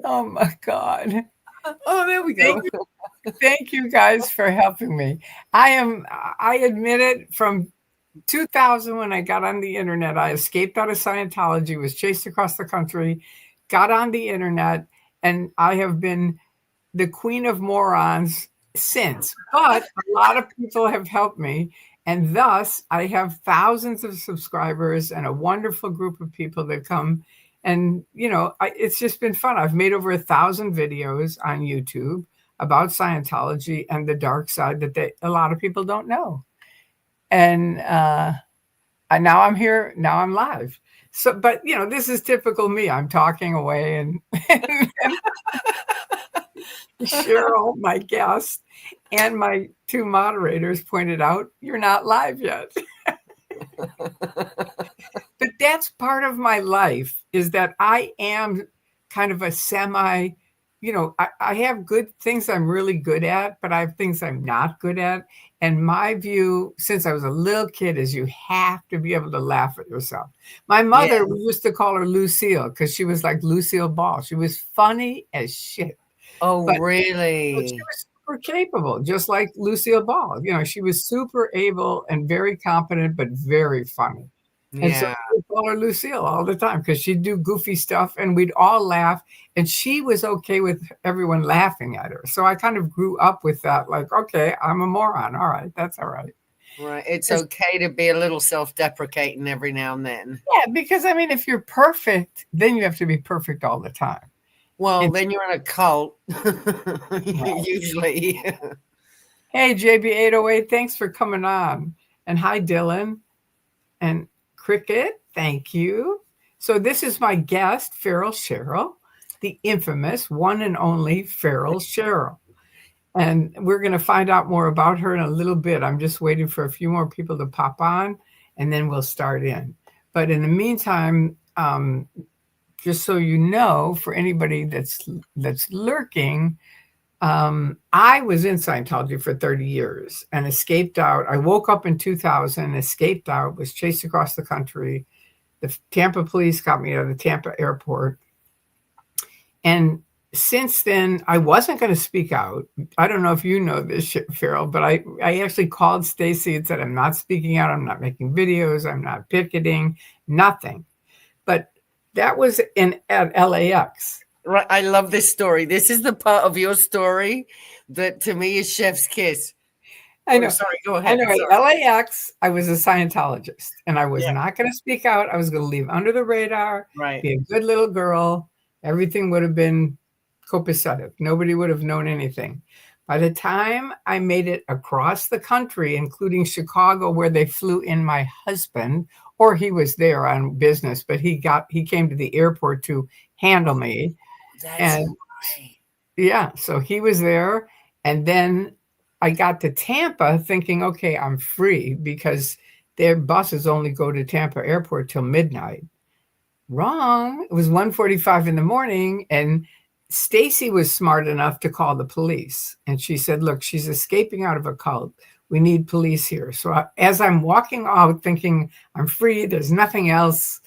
Oh my God. Oh, there we Thank go. thank you guys for helping me. I admit it, from 2000, when I got on the internet, I escaped out of Scientology, was chased across the country, got on the internet, and I have been the queen of morons since. But a lot of people have helped me. And thus, I have thousands of subscribers and a wonderful group of people that come. And, it's just been fun. I've made over 1,000 videos on YouTube about Scientology and the dark side that a lot of people don't know. And now I'm here. Now I'm live. So, but this is typical me. I'm talking away, and Cheryl, my guest, and my two moderators pointed out, you're not live yet. But that's part of my life, is that I am kind of a semi, I have good things I'm really good at, but I have things I'm not good at. And my view, since I was a little kid, is you have to be able to laugh at yourself. My mother, we used to call her Lucille because she was like Lucille Ball. She was funny as shit. Oh, But she really? was super capable, just like Lucille Ball. She was super able and very competent, but very funny. And so Yeah. we call her Lucille all the time because she'd do goofy stuff and we'd all laugh. And she was okay with everyone laughing at her. So I kind of grew up with that, like, okay, I'm a moron. All right, that's all right. Right. It's okay to be a little self-deprecating every now and then. Yeah, because if you're perfect, then you have to be perfect all the time. Well, then you're in a cult, usually. Hey, JB808, thanks for coming on. And hi, Dylan. And Cricket, thank you. So this is my guest, Feral Cheryl, the infamous one and only Feral Cheryl. And we're going to find out more about her in a little bit. I'm just waiting for a few more people to pop on, and then we'll start in. But in the meantime, just so you know, for anybody that's lurking, I was in Scientology for 30 years and escaped out. I woke up in 2000, escaped out, was chased across the country. The Tampa police got me out of the Tampa airport. And since then, I wasn't going to speak out. I don't know if you know this, Farrell, but I actually called Stacy and said, I'm not speaking out. I'm not making videos. I'm not picketing, nothing. But that was at LAX. Right. I love this story. This is the part of your story that to me is chef's kiss. I know. Sorry, go ahead. I know. At LAX, I was a Scientologist, and I was not going to speak out. I was going to leave under the radar, be a good little girl. Everything would have been copacetic. Nobody would have known anything. By the time I made it across the country, including Chicago, where they flew in my husband, or he was there on business, but he came to the airport to handle me. That's right. Yeah, so he was there. And then I got to Tampa thinking, okay, I'm free because their buses only go to Tampa airport till midnight. Wrong. It was 1:45 in the morning. And Stacy was smart enough to call the police. And she said, look, she's escaping out of a cult. We need police here. So as I'm walking out thinking I'm free, there's nothing else,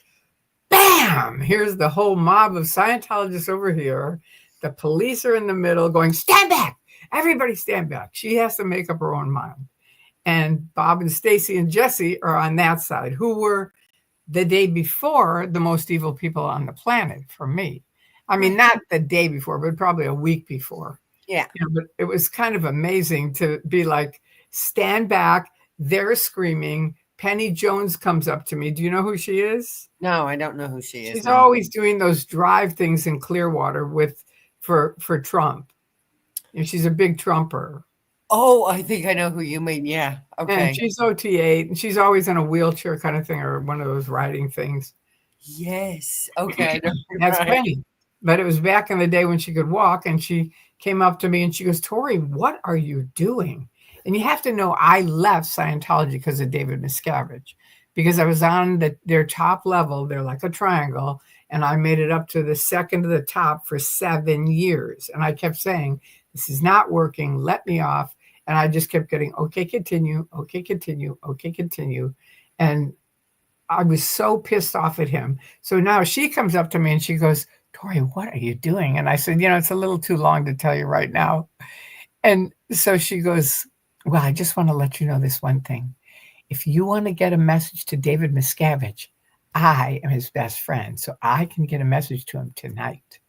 bam, here's the whole mob of Scientologists over here. The police are in the middle going, stand back. Everybody stand back. She has to make up her own mind. And Bob and Stacy and Jesse are on that side, who were the day before the most evil people on the planet for me. I mean, not the day before, but probably a week before. Yeah. But it was kind of amazing to be like, stand back. They're screaming. Penny Jones comes up to me. Do you know who she is? No, I don't know who she is. She's always doing those drive things in Clearwater for Trump. And she's a big Trumper. Oh, I think I know who you mean. Yeah. Okay. And she's OT8, and she's always in a wheelchair kind of thing, or one of those riding things. Yes. Okay. That's Penny. But it was back in the day when she could walk, and she came up to me and she goes, Tori, what are you doing? And you have to know, I left Scientology because of David Miscavige, because I was on their top level. They're like a triangle. And I made it up to the second to the top for 7 years. And I kept saying, this is not working. Let me off. And I just kept getting, okay, continue. Okay, continue. Okay, continue. And I was so pissed off at him. So now she comes up to me and she goes, Tori, what are you doing? And I said, it's a little too long to tell you right now. And so she goes, well, I just want to let you know this one thing. If you want to get a message to David Miscavige, I am his best friend, so I can get a message to him tonight.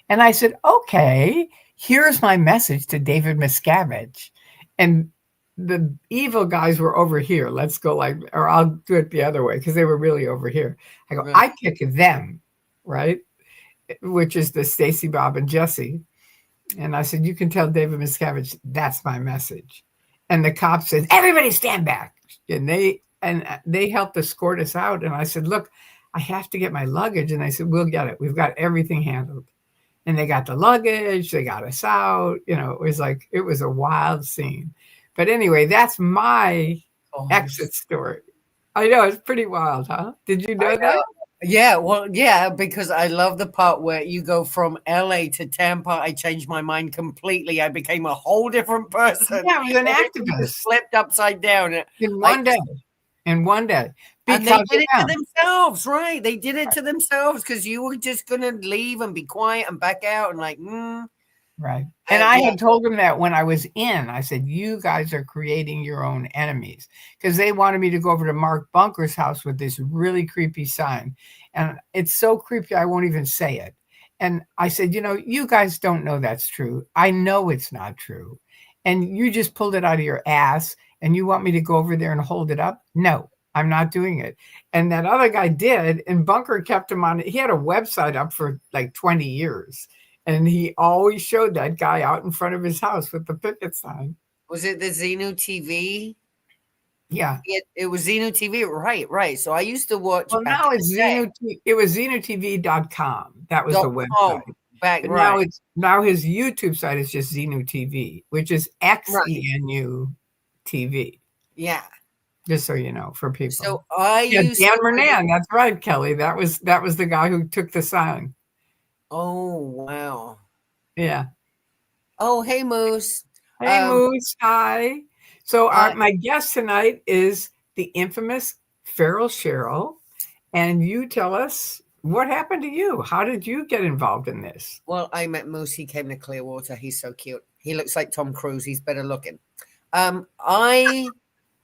And I said, okay, here's my message to David Miscavige. And the evil guys were over here. Let's go or I'll do it the other way because they were really over here. I go, Right. I pick them, right? Which is the Stacy, Bob, and Jesse. And I said, you can tell David Miscavige, that's my message. And the cop said, everybody stand back. And they helped escort us out. And I said, look, I have to get my luggage. And I said, we'll get it. We've got everything handled. And they got the luggage. They got us out. It was a wild scene. But anyway, that's my exit story. I know, it's pretty wild, huh? Did you know that? Yeah, well, yeah, because I love the part where you go from LA to Tampa. I changed my mind completely. I became a whole different person. Yeah, I was an activist. Flipped upside down. In one day. And they did it to themselves, right? They did it to themselves because you were just going to leave and be quiet and back out and Right. And I had told them that when I was in, I said, you guys are creating your own enemies because they wanted me to go over to Mark Bunker's house with this really creepy sign. And it's so creepy, I won't even say it. And I said, you guys don't know that's true. I know it's not true. And you just pulled it out of your ass and you want me to go over there and hold it up? No, I'm not doing it. And that other guy did. And Bunker kept him on. He had a website up for like 20 years. And he always showed that guy out in front of his house with the picket sign. Was it the Xenu TV? Yeah. It was Xenu TV. Right. So I used to watch. Well, now it's Xenu. It was XenuTV.com. That was the website. Now his YouTube site is just Xenu TV, which is XENU TV. Yeah. Just so you know, for people. So Dan Renan. That's right, Kelly. That was the guy who took the sign. Oh, wow. Yeah. Oh, hey, Moose. Hey, Moose. Hi. So my guest tonight is the infamous Feral Cheryl. And you tell us what happened to you. How did you get involved in this? Well, I met Moose. He came to Clearwater. He's so cute. He looks like Tom Cruise. He's better looking. I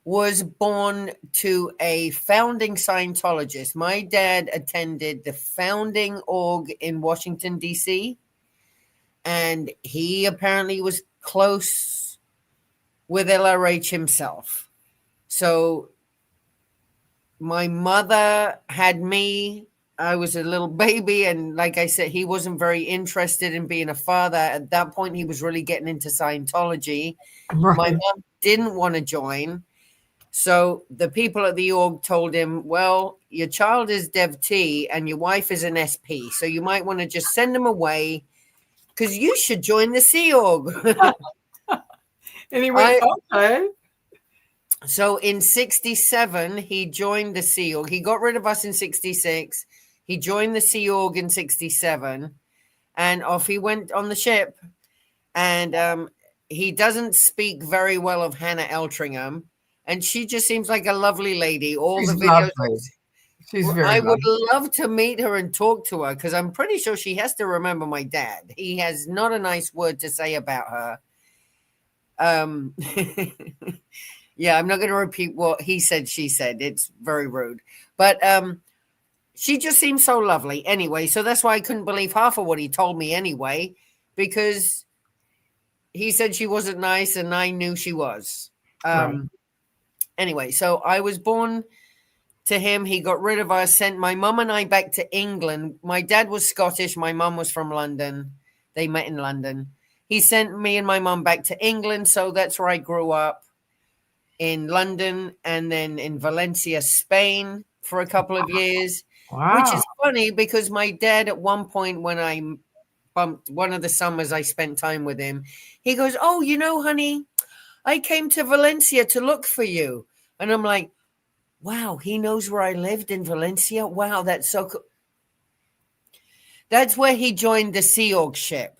was born to a founding Scientologist. My dad attended the founding org in Washington, D.C., and he apparently was close with LRH himself. So my mother had me. I was a little baby, and like I said, he wasn't very interested in being a father. At that point, he was really getting into Scientology. Right. My mom didn't want to join. So the people at the org told him, well, your child is Dev T and your wife is an SP. So you might want to just send them away because you should join the Sea Org. And he went, okay. So in 67, he joined the Sea Org. He got rid of us in 66. He joined the Sea Org in 67. And off he went on the ship. And he doesn't speak very well of Hannah Eltringham. And she just seems like a lovely lady. All the videos. She's very I would love to meet her and talk to her because I'm pretty sure she has to remember my dad. He has not a nice word to say about her. Yeah, I'm not going to repeat what he said, she said. It's very rude. But she just seems so lovely anyway. So that's why I couldn't believe half of what he told me anyway, because he said she wasn't nice and I knew she was. Right. Anyway, so I was born to him. He got rid of us, sent my mum and I back to England. My dad was Scottish. My mum was from London. They met in London. He sent me and my mum back to England. So that's where I grew up, in London and then in Valencia, Spain for a couple of years. Wow. Which is funny because my dad at one point when I bumped one of the summers I spent time with him, he goes, oh, you know, honey, I came to Valencia to look for you. And I'm like, wow, he knows where I lived in Valencia. Wow, that's so cool. That's where he joined the Sea Org ship.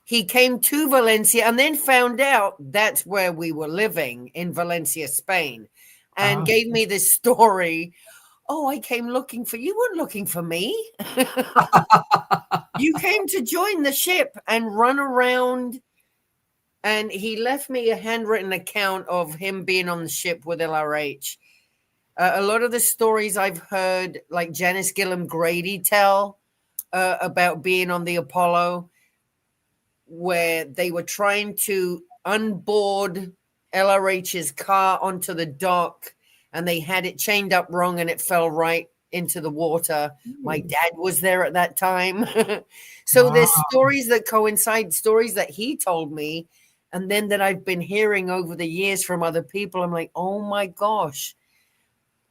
He came to Valencia and then found out that's where we were living in Valencia, Spain, and gave me this story "Oh, I came looking for you. Weren't looking for me. You came to join the ship and run around." And he left me a handwritten account of him being on the ship with LRH. A lot of the stories I've heard, like Janice Gillum Grady tell about being on the Apollo, where they were trying to unboard LRH's car onto the dock, and they had it chained up wrong and it fell right into the water. My dad was there at that time. So Wow. there's stories that coincide, stories that he told me, and then that I've been hearing over the years from other people. I'm like, oh my gosh,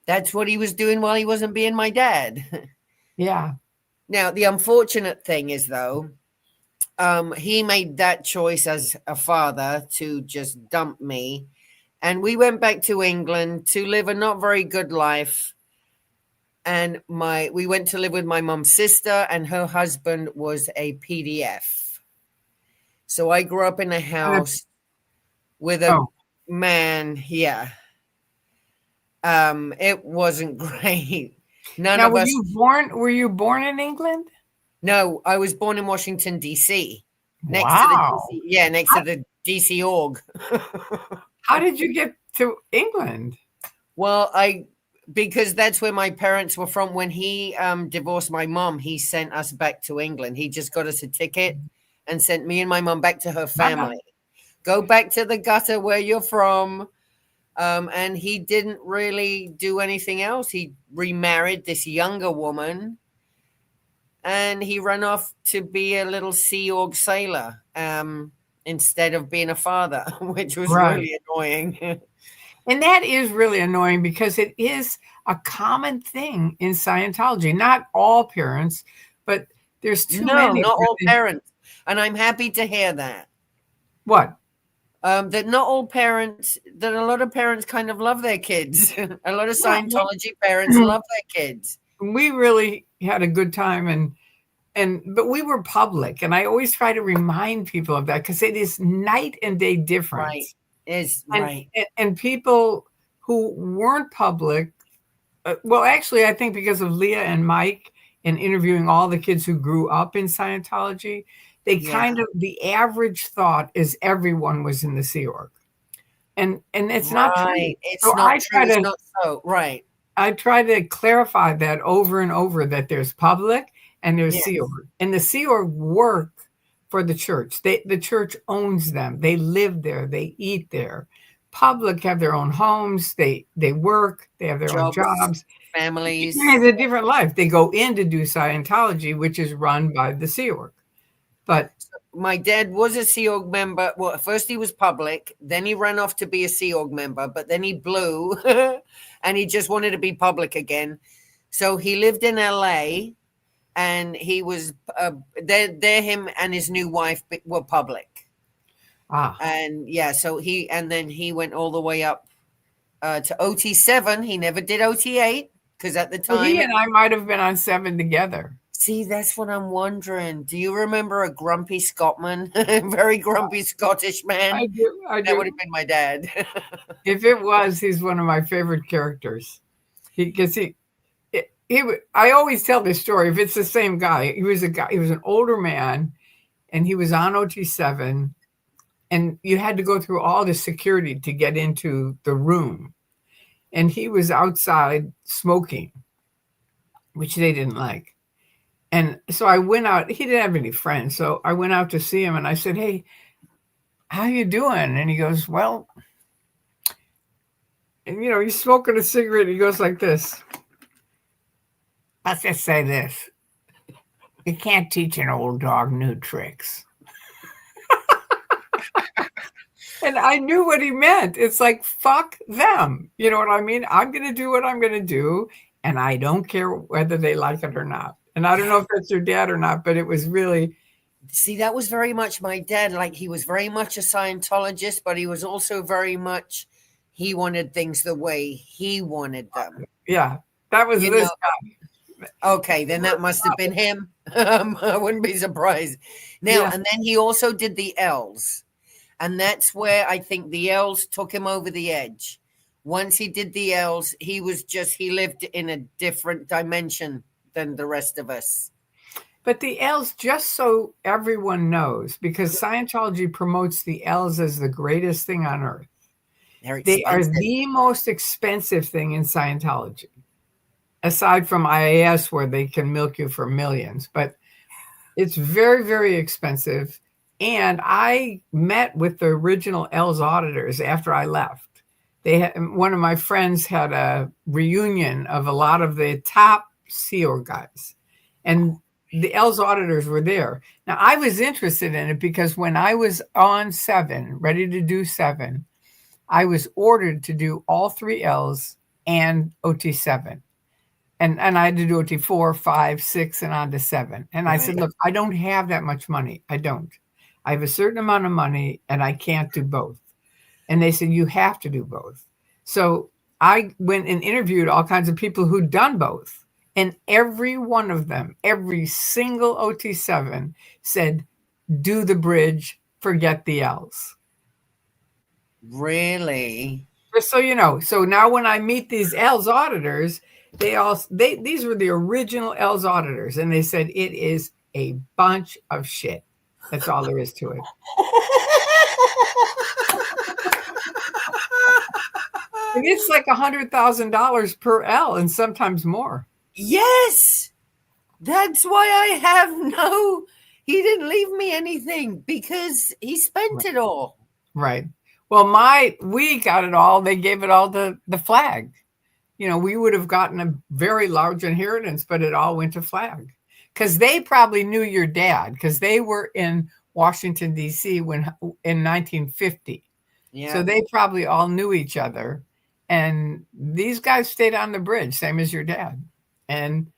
that's what he was doing while he wasn't being my dad. Yeah. Now, the unfortunate thing is, though, he made that choice as a father to just dump me. And we went back to England to live a not very good life. And we went to live with my mom's sister, and her husband was a PDF. So I grew up in a house with a man. Yeah. It wasn't great. None Now, of us. were you born in England? No, I was born in Washington, D.C. Next to the Wow. DC, yeah, next to the DC org. How did you get to England? Well, because that's where my parents were from. When he divorced my mom, he sent us back to England. He just got us a ticket and sent me and my mom back to her family. Go back to the gutter where you're from. And he didn't really do anything else. He remarried this younger woman, and he ran off to be a little Sea Org sailor instead of being a father, which was really annoying. And that is really annoying because it is a common thing in Scientology. Not all parents, but there's too many. Not all parents. And I'm happy to hear that. What? That not all parents, that a lot of parents kind of love their kids. A lot of Scientology parents love their kids. We really had a good time, but we were public, and I always try to remind people of that because it is night and day difference. Right. Is and, right. And people who weren't public, well, actually, I think because of Leah and Mike and interviewing all the kids who grew up in Scientology, they kind of, the average thought is everyone was in the Sea Org. And it's not true. It's so not true. It's not so. Right. I try to clarify that over and over, that there's public and there's Sea Org. And the Sea Org work for the church. The church owns them. They live there. They eat there. Public have their own homes. They work. They have their own jobs. Families. It has a different life. They go in to do Scientology, which is run by the Sea Org. But my dad was a Sea Org member. Well, first he was public, then he ran off to be a Sea Org member, but then he blew and he just wanted to be public again. So he lived in LA, and he was there. Him and his new wife were public. And so then he went all the way up to OT7. He never did OT8 because at the time he and I might have been on 7 together. See, that's what I'm wondering. Do you remember a grumpy Scotsman? Very grumpy Scottish man? I do. That would have been my dad. If it was, he's one of my favorite characters. I always tell this story. If it's the same guy, he was an older man, and he was on OT7, and you had to go through all the security to get into the room. And he was outside smoking, which they didn't like. And so I went out. He didn't have any friends. So I went out to see him, and I said, "Hey, how you doing?" And he goes, "Well," and he's smoking a cigarette. He goes like this. Let's just say this. You can't teach an old dog new tricks. And I knew what he meant. It's like, fuck them. You know what I mean? I'm going to do what I'm going to do, and I don't care whether they like it or not. And I don't know if that's your dad or not, but it was really... See, that was very much my dad. Like, he was very much a Scientologist, but he was also very much, he wanted things the way he wanted them. Yeah, that was this guy. Okay, then that must have been him. I wouldn't be surprised. Now, and then he also did the L's. And that's where I think the L's took him over the edge. once he did the L's, he lived in a different dimension than the rest of us. But the L's, just so everyone knows, because Scientology promotes the L's as the greatest thing on earth. They are the most expensive thing in Scientology, aside from IAS, where they can milk you for millions. But it's very, very expensive. And I met with the original L's auditors after I left. One of my friends had a reunion of a lot of the top SEAL guys. And the L's auditors were there. Now, I was interested in it because when I was on 7, ready to do 7, I was ordered to do all 3 L's and OT7. And I had to do OT4, 5, 6, and on to 7. And I said, look, I don't have that much money. I don't. I have a certain amount of money, and I can't do both. And they said, you have to do both. So I went and interviewed all kinds of people who'd done both. And every one of them, every single OT7 said, do the bridge, forget the L's. Really? Just so you know. So now when I meet these L's auditors, these were the original L's auditors. And they said, it is a bunch of shit. That's all there is to it. And it's like $100,000 per L and sometimes more. Yes. That's why he didn't leave me anything because he spent it all. Right. Well, we got it all. They gave it all to the flag. We would have gotten a very large inheritance, but it all went to flag. Because they probably knew your dad, because they were in Washington, D.C. in 1950. Yeah. So they probably all knew each other. And these guys stayed on the bridge, same as your dad. And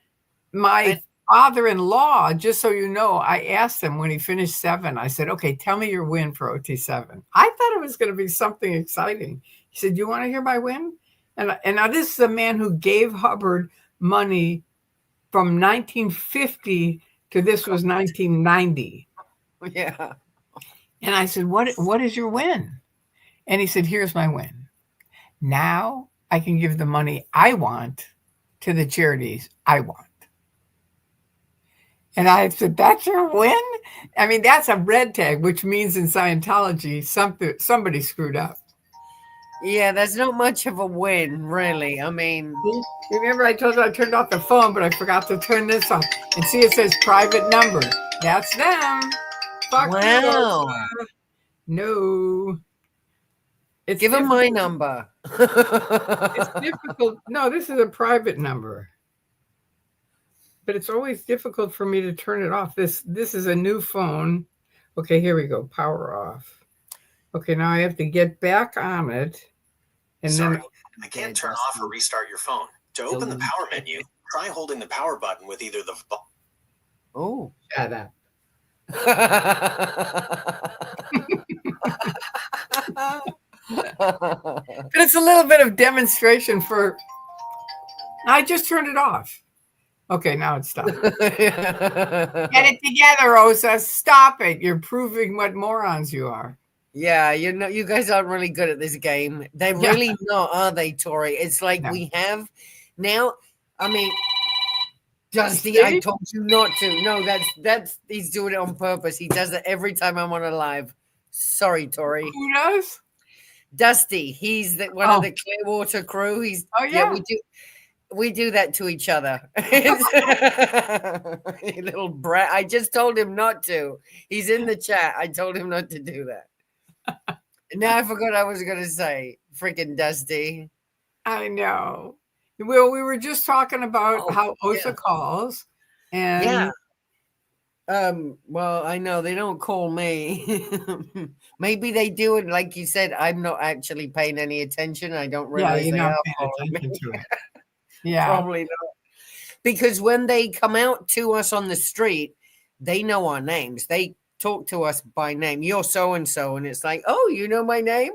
my father-in-law, just so you know, I asked him when he finished 7, I said, okay, tell me your win for OT7. I thought it was going to be something exciting. He said, you want to hear my win? And now this is a man who gave Hubbard money from 1950 to this was 1990. Yeah. And I said, what is your win? And he said, here's my win. Now I can give the money I want to the charities I want. And I said, that's your win? I mean, that's a red tag, which means in Scientology, somebody screwed up. Yeah, that's not much of a win, really. I mean, remember I told you I turned off the phone, but I forgot to turn this off. And see, it says private number. That's them. Fuck wow. No. Give them my number. It's difficult. No, this is a private number. But it's always difficult for me to turn it off. This is a new phone. Okay, here we go. Power off. Okay, now I have to get back on it. And then I can't turn off or restart your phone. To open the power menu, try holding the power button with either the... Oh. Shut up. But it's a little bit of demonstration for... I just turned it off. Okay, now it's stopped. Get it together, Osa. Stop it. You're proving what morons you are. Yeah, you guys aren't really good at this game. They're really not, are they, Tori? It's like we have now. I mean, Dusty, I told you not to. No, that's he's doing it on purpose. He does it every time I'm on a live. Sorry, Tori. Who does? Dusty. He's one of the Clearwater crew. We do that to each other. Little brat. I just told him not to. He's in the chat. I told him not to do that. Now I forgot I was going to say. Freaking Dusty. I know. Well, we were just talking about how Osa calls. And well, I know they don't call me. Maybe they do it. Like you said, I'm not actually paying any attention. I don't realize you're they not are paying following attention me. to it. Yeah. Probably not. Because when they come out to us on the street, they know our names. They talk to us by name. You're so-and-so. And it's like, oh, you know my name?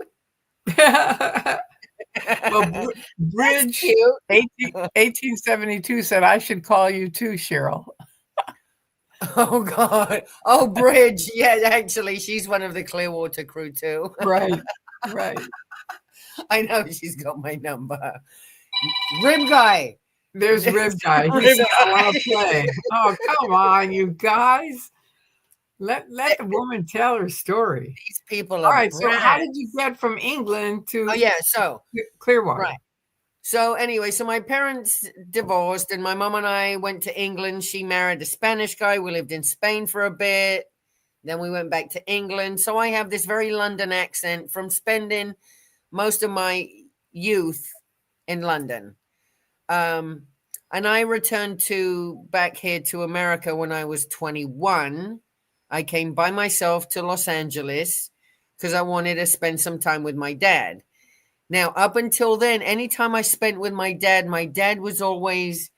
Well, Bridge 1872 said, I should call you too, Cheryl. Oh, God. Oh, Bridge. Yeah, actually, she's one of the Clearwater crew, too. Right. I know she's got my number. Rib guy. There's Rib Guy. He said, I want to play. Oh, come on, you guys. Let the woman tell her story. These people All are right. So how brats. did you get from England to Oh, yeah. So, Clearwater? right. So anyway, so my parents divorced and my mom and I went to England. She married a Spanish guy. We lived in Spain for a bit. Then we went back to England. So I have this very London accent from spending most of my youth in London. And I returned back here to America when I was 21. I came by myself to Los Angeles because I wanted to spend some time with my dad. Now, up until then, anytime I spent with my dad was always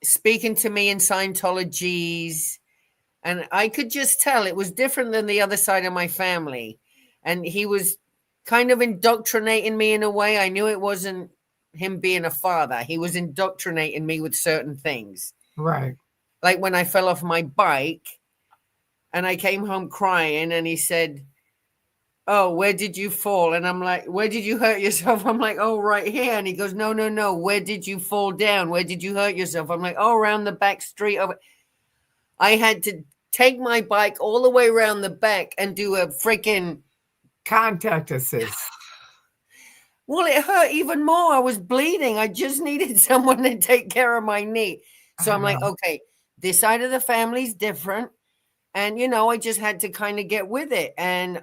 speaking to me in Scientologies. And I could just tell it was different than the other side of my family. And he was kind of indoctrinating me in a way. I knew it wasn't him being a father. He was indoctrinating me with certain things. Right. Like when I fell off my bike and I came home crying and he said, oh, where did you fall? And I'm like, where did you hurt yourself? I'm like, oh, right here. And he goes, no. Where did you fall down? Where did you hurt yourself? I'm like, oh, around the back street. I had to take my bike all the way around the back and do a freaking contact assist. Well, it hurt even more. I was bleeding. I just needed someone to take care of my knee. So I'm like, okay, this side of the family's different. And, I just had to kind of get with it. And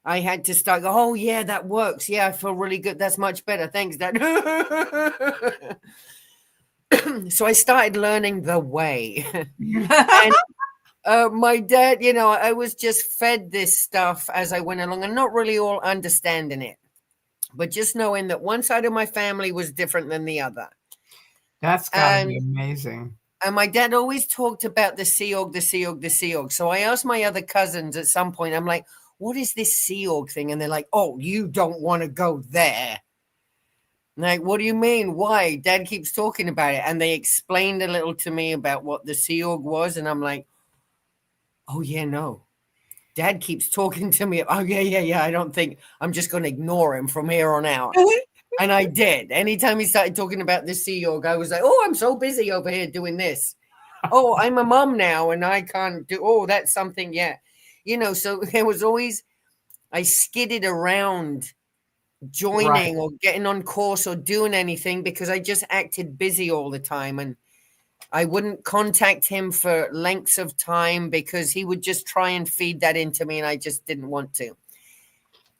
I had to start go, oh, yeah, that works. Yeah, I feel really good. That's much better. Thanks, Dad. So I started learning the way. And my dad, I was just fed this stuff as I went along and not really all understanding it. But just knowing that one side of my family was different than the other. That's gotta be amazing. And my dad always talked about the Sea Org, the Sea Org, the Sea Org. So I asked my other cousins at some point, I'm like, what is this Sea Org thing? And they're like, oh, you don't want to go there. I'm like, what do you mean? Why? Dad keeps talking about it. And they explained a little to me about what the Sea Org was. And I'm like, oh, yeah, no. Dad keeps talking to me. Oh, yeah. I don't think I'm just going to ignore him from here on out. And I did. Anytime he started talking about the Sea Org, I was like, oh, I'm so busy over here doing this. Oh, I'm a mom now and I can't do, oh, that's something. Yeah. So there was always, I skidded around joining or getting on course or doing anything because I just acted busy all the time. And I wouldn't contact him for lengths of time because he would just try and feed that into me, and I just didn't want to.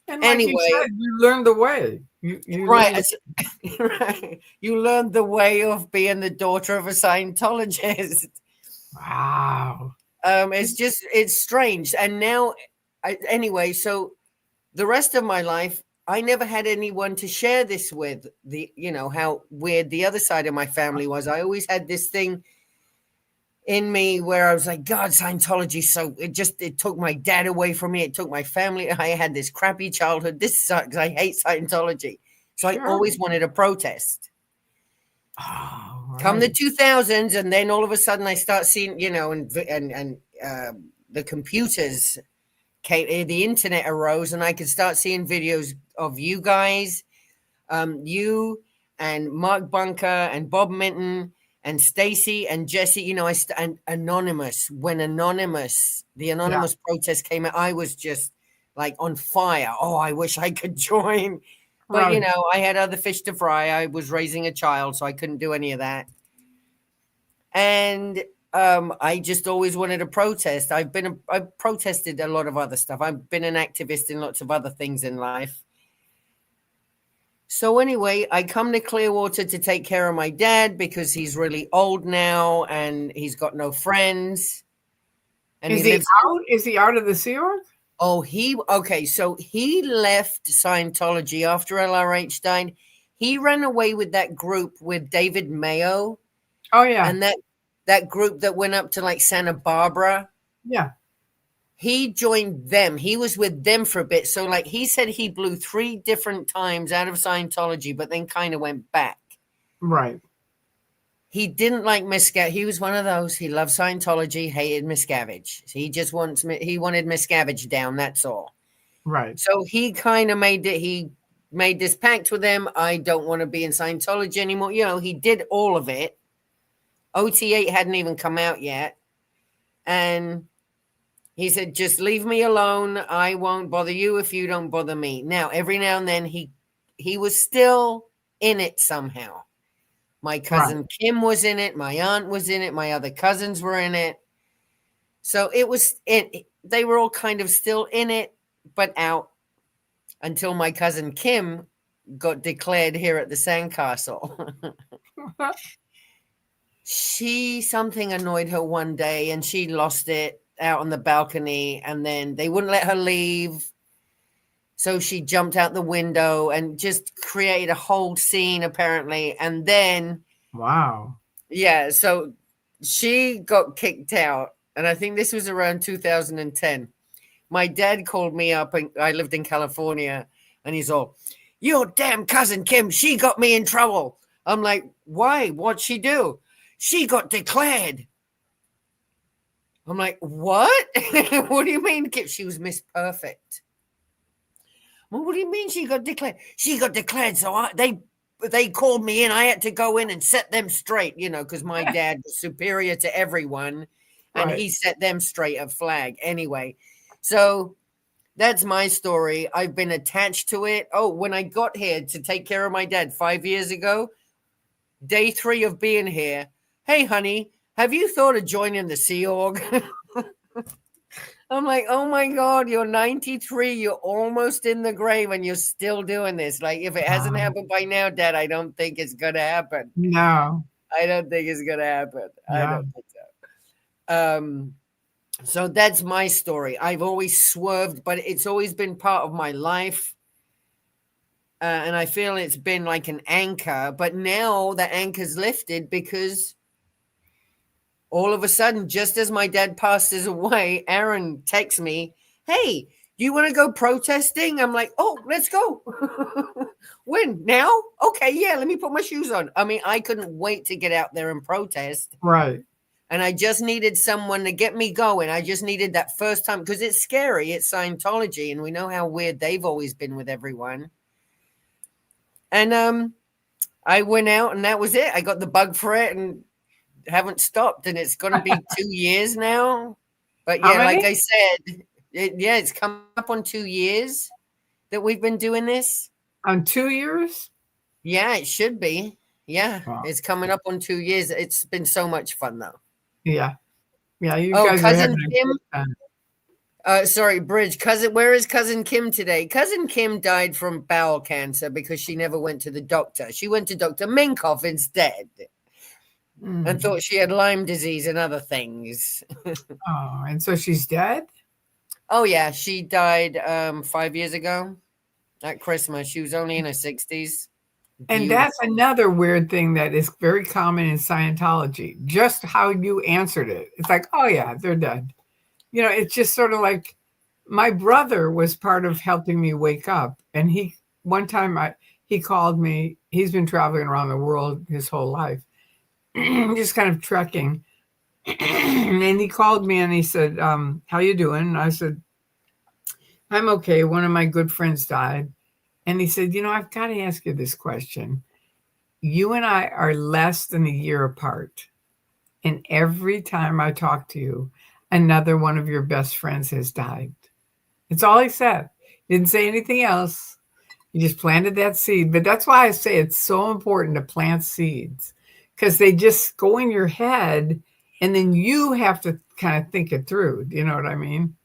And like anyway, you said, you learned the way. You right. Right. You learned the way of being the daughter of a Scientologist. Wow. It's strange. And now, anyway, so the rest of my life, I never had anyone to share this with, how weird the other side of my family was. I always had this thing in me where I was like, God, Scientology. So it took my dad away from me. It took my family. I had this crappy childhood. This sucks. I hate Scientology. So I always wanted to protest. Oh, right. Come the 2000s. And then all of a sudden I start seeing, and the computers came, the internet arose and I could start seeing videos of you guys, you and Mark Bunker and Bob Minton and Stacy and Jesse, and Anonymous. When the Anonymous protest came out, I was just like on fire. Oh, I wish I could join. But, I had other fish to fry. I was raising a child, so I couldn't do any of that. And I just always wanted to protest. I've protested a lot of other stuff. I've been an activist in lots of other things in life. So anyway, I come to Clearwater to take care of my dad because he's really old now and he's got no friends. And Is he out of the Sea Org? Oh, so he left Scientology after LRH died. He ran away with that group with David Mayo. Oh, yeah. And that group that went up to like Santa Barbara. Yeah. He joined them. He was with them for a bit. So like he said he blew 3 different times out of Scientology, but then kind of went back. Right. He didn't like Miscavige. He was one of those. He loved Scientology, hated Miscavige. He wanted Miscavige down. That's all. Right. So he kind of made it. He made this pact with them. I don't want to be in Scientology anymore. You know, he did all of it. OT8 hadn't even come out yet. And he said, just leave me alone. I won't bother you if you don't bother me. Now, every now and then he was still in it somehow. My cousin Kim was in it. My aunt was in it. My other cousins were in it. So they were all kind of still in it, but out until my cousin Kim got declared here at the sandcastle. Something annoyed her one day and she lost it out on the balcony, and then they wouldn't let her leave. So she jumped out the window and just created a whole scene, apparently. And then, wow. Yeah, so she got kicked out. And I think this was around 2010. My dad called me up, and I lived in California, and he's all, your damn cousin Kim, she got me in trouble. I'm like, why? What'd she do? She got declared. I'm like, what? What do you mean? She was Miss Perfect. Well, what do you mean she got declared? She got declared, so they called me in. I had to go in and set them straight, you know, because my dad was superior to everyone, and he set them straight at flag. Anyway, so that's my story. I've been attached to it. Oh, when I got here to take care of my dad 5 years ago, day 3 of being here, hey, honey, have you thought of joining the Sea Org? I'm like, oh my God, you're 93. You're almost in the grave and you're still doing this. Like, if it hasn't happened by now, Dad, I don't think it's going to happen. No. I don't think it's going to happen. No. I don't think so. So that's my story. I've always swerved, but it's always been part of my life. And I feel it's been like an anchor. But now the anchor's lifted because all of a sudden, just as my dad passes away, Aaron texts me, hey, do you want to go protesting? I'm like, oh, let's go. When? Now? Okay, yeah, let me put my shoes on. I mean, I couldn't wait to get out there and protest. Right. And I just needed someone to get me going. I just needed that first time, because it's scary. It's Scientology, and we know how weird they've always been with everyone. And I went out, and that was it. I got the bug for it, and haven't stopped, and it's going to be 2 years now. But yeah, like I said, it's come up on 2 years that we've been doing this. On 2 years? Yeah, it should be. Yeah, It's coming up on 2 years. It's been so much fun, though. Yeah. Yeah, you guys cousin are Kim. Sorry, Bridge. Where is cousin Kim today? Cousin Kim died from bowel cancer because she never went to the doctor. She went to Dr. Minkoff instead. And thought she had Lyme disease and other things. Oh, and so she's dead? Oh, yeah. She died 5 years ago at Christmas. She was only in her 60s. And that's another weird thing that is very common in Scientology. Just how you answered it. It's like, oh, yeah, they're dead. You know, it's just sort of like my brother was part of helping me wake up. And one time he called me. He's been traveling around the world his whole life. Just kind of trekking. And he called me and he said, how you doing? And I said, I'm okay. One of my good friends died. And he said, I've got to ask you this question. You and I are less than a year apart. And every time I talk to you, another one of your best friends has died. It's all he said. He didn't say anything else. He just planted that seed. But that's why I say it's so important to plant seeds. Because they just go in your head, and then you have to kind of think it through. Do you know what I mean?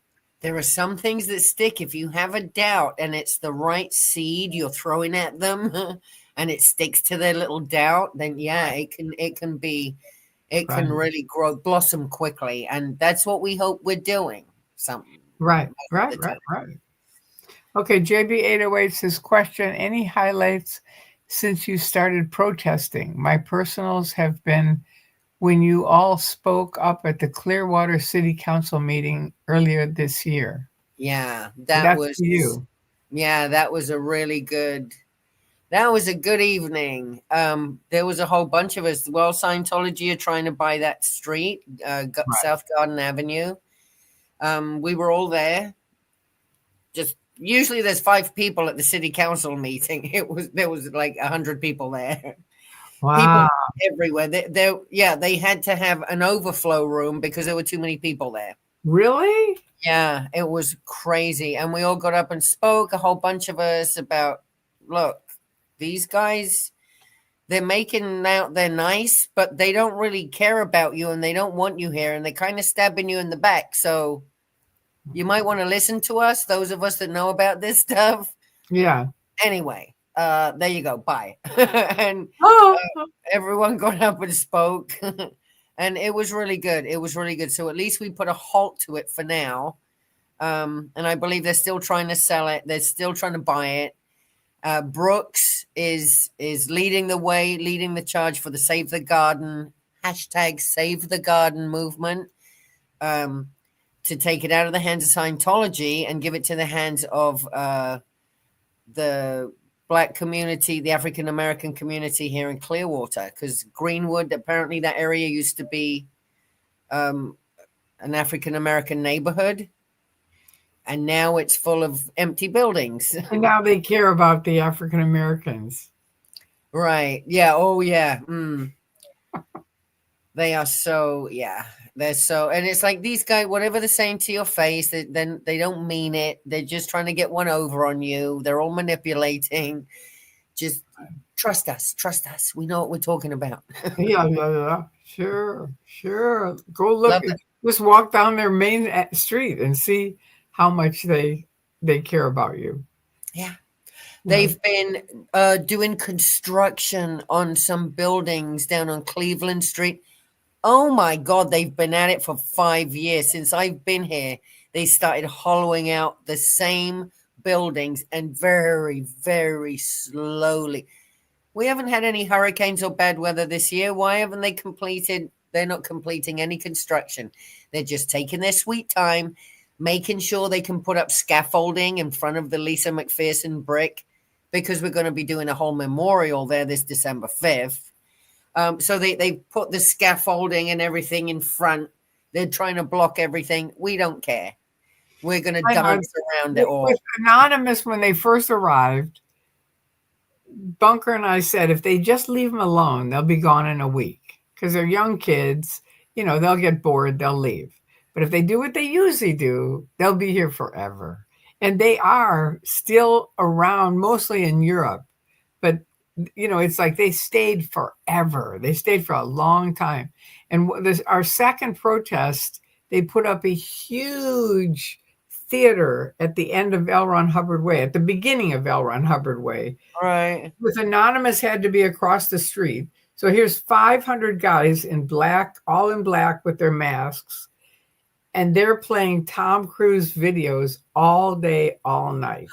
There are some things that stick. If you have a doubt and it's the right seed you're throwing at them and it sticks to their little doubt, then yeah, it can really blossom quickly. And that's what we hope we're doing. Right. Okay, JB808 says, question, any highlights since you started protesting? My personals have been when you all spoke up at the Clearwater City Council meeting earlier this year. Yeah, that was you. Yeah, that was a good evening. There was a whole bunch of us. Well, Scientology are trying to buy that street, South Garden Avenue. We were all there, just usually there's 5 people at the city council meeting. There was like 100 people there. Wow. People everywhere. They had to have an overflow room because there were too many people there. Really? Yeah, it was crazy. And we all got up and spoke, a whole bunch of us, about, look, these guys, they're making out they're nice, but they don't really care about you and they don't want you here and they're kind of stabbing you in the back. So you might want to listen to us, those of us that know about this stuff. Yeah. Anyway, there you go. Bye. And everyone got up and spoke. And it was really good. It was really good. So at least we put a halt to it for now. And I believe they're still trying to sell it. They're still trying to buy it. Brooks is leading the way, leading the charge for the Save the Garden, #Save the Garden movement, to take it out of the hands of Scientology and give it to the hands of the Black community, the African American community here in Clearwater, because Greenwood, apparently that area used to be an African American neighborhood, and now it's full of empty buildings. And now they care about the African Americans. Right. Yeah. Oh, yeah. They are so, yeah. They're so, and it's like these guys, whatever they're saying to your face, then they don't mean it. They're just trying to get one over on you. They're all manipulating. Just trust us. Trust us. We know what we're talking about. Yeah. Sure. Go look. Just walk down their main street and see how much they care about you. Yeah. They've been doing construction on some buildings down on Cleveland Street. Oh my God, they've been at it for 5 years. Since I've been here, they started hollowing out the same buildings, and very, very slowly. We haven't had any hurricanes or bad weather this year. Why haven't they completed? They're not completing any construction. They're just taking their sweet time, making sure they can put up scaffolding in front of the Lisa McPherson brick, because we're going to be doing a whole memorial there this December 5th. So they put the scaffolding and everything in front. They're trying to block everything. We don't care. We're going to dance around it all. With Anonymous, when they first arrived, Bunker and I said, if they just leave them alone, they'll be gone in a week, because they're young kids. They'll get bored. They'll leave. But if they do what they usually do, they'll be here forever. And they are still around, mostly in Europe. But it's like they stayed forever. They stayed for a long time. And our second protest, they put up a huge theater at the end of L. Ron Hubbard Way, at the beginning of L. Ron Hubbard Way. Right. With Anonymous had to be across the street. So here's 500 guys in black, all in black with their masks. And they're playing Tom Cruise videos all day, all night.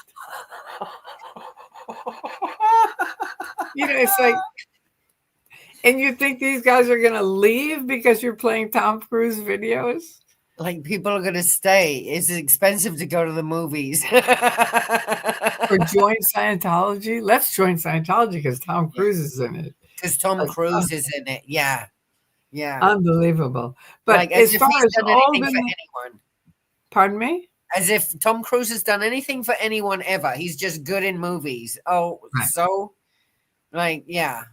It's like, and you think these guys are going to leave because you're playing Tom Cruise videos? Like, people are going to stay. It's expensive to go to the movies. Or join Scientology? Let's join Scientology because Tom Cruise is in it. Because Tom Cruise is in it. Yeah. Yeah. Unbelievable. But like, as far as all for anyone. Pardon me? As if Tom Cruise has done anything for anyone ever. He's just good in movies. Oh, right. So, like, yeah.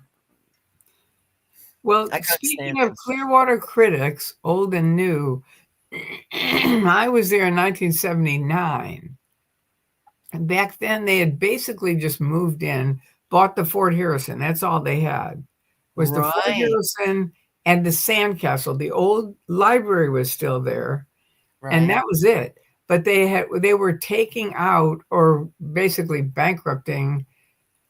Well, speaking of Clearwater critics, old and new, I was there in 1979. And back then, they had basically just moved in, bought the Fort Harrison. That's all they had, was the Fort Harrison and the Sandcastle. The old library was still there, and that was it. But they were taking out, or basically bankrupting,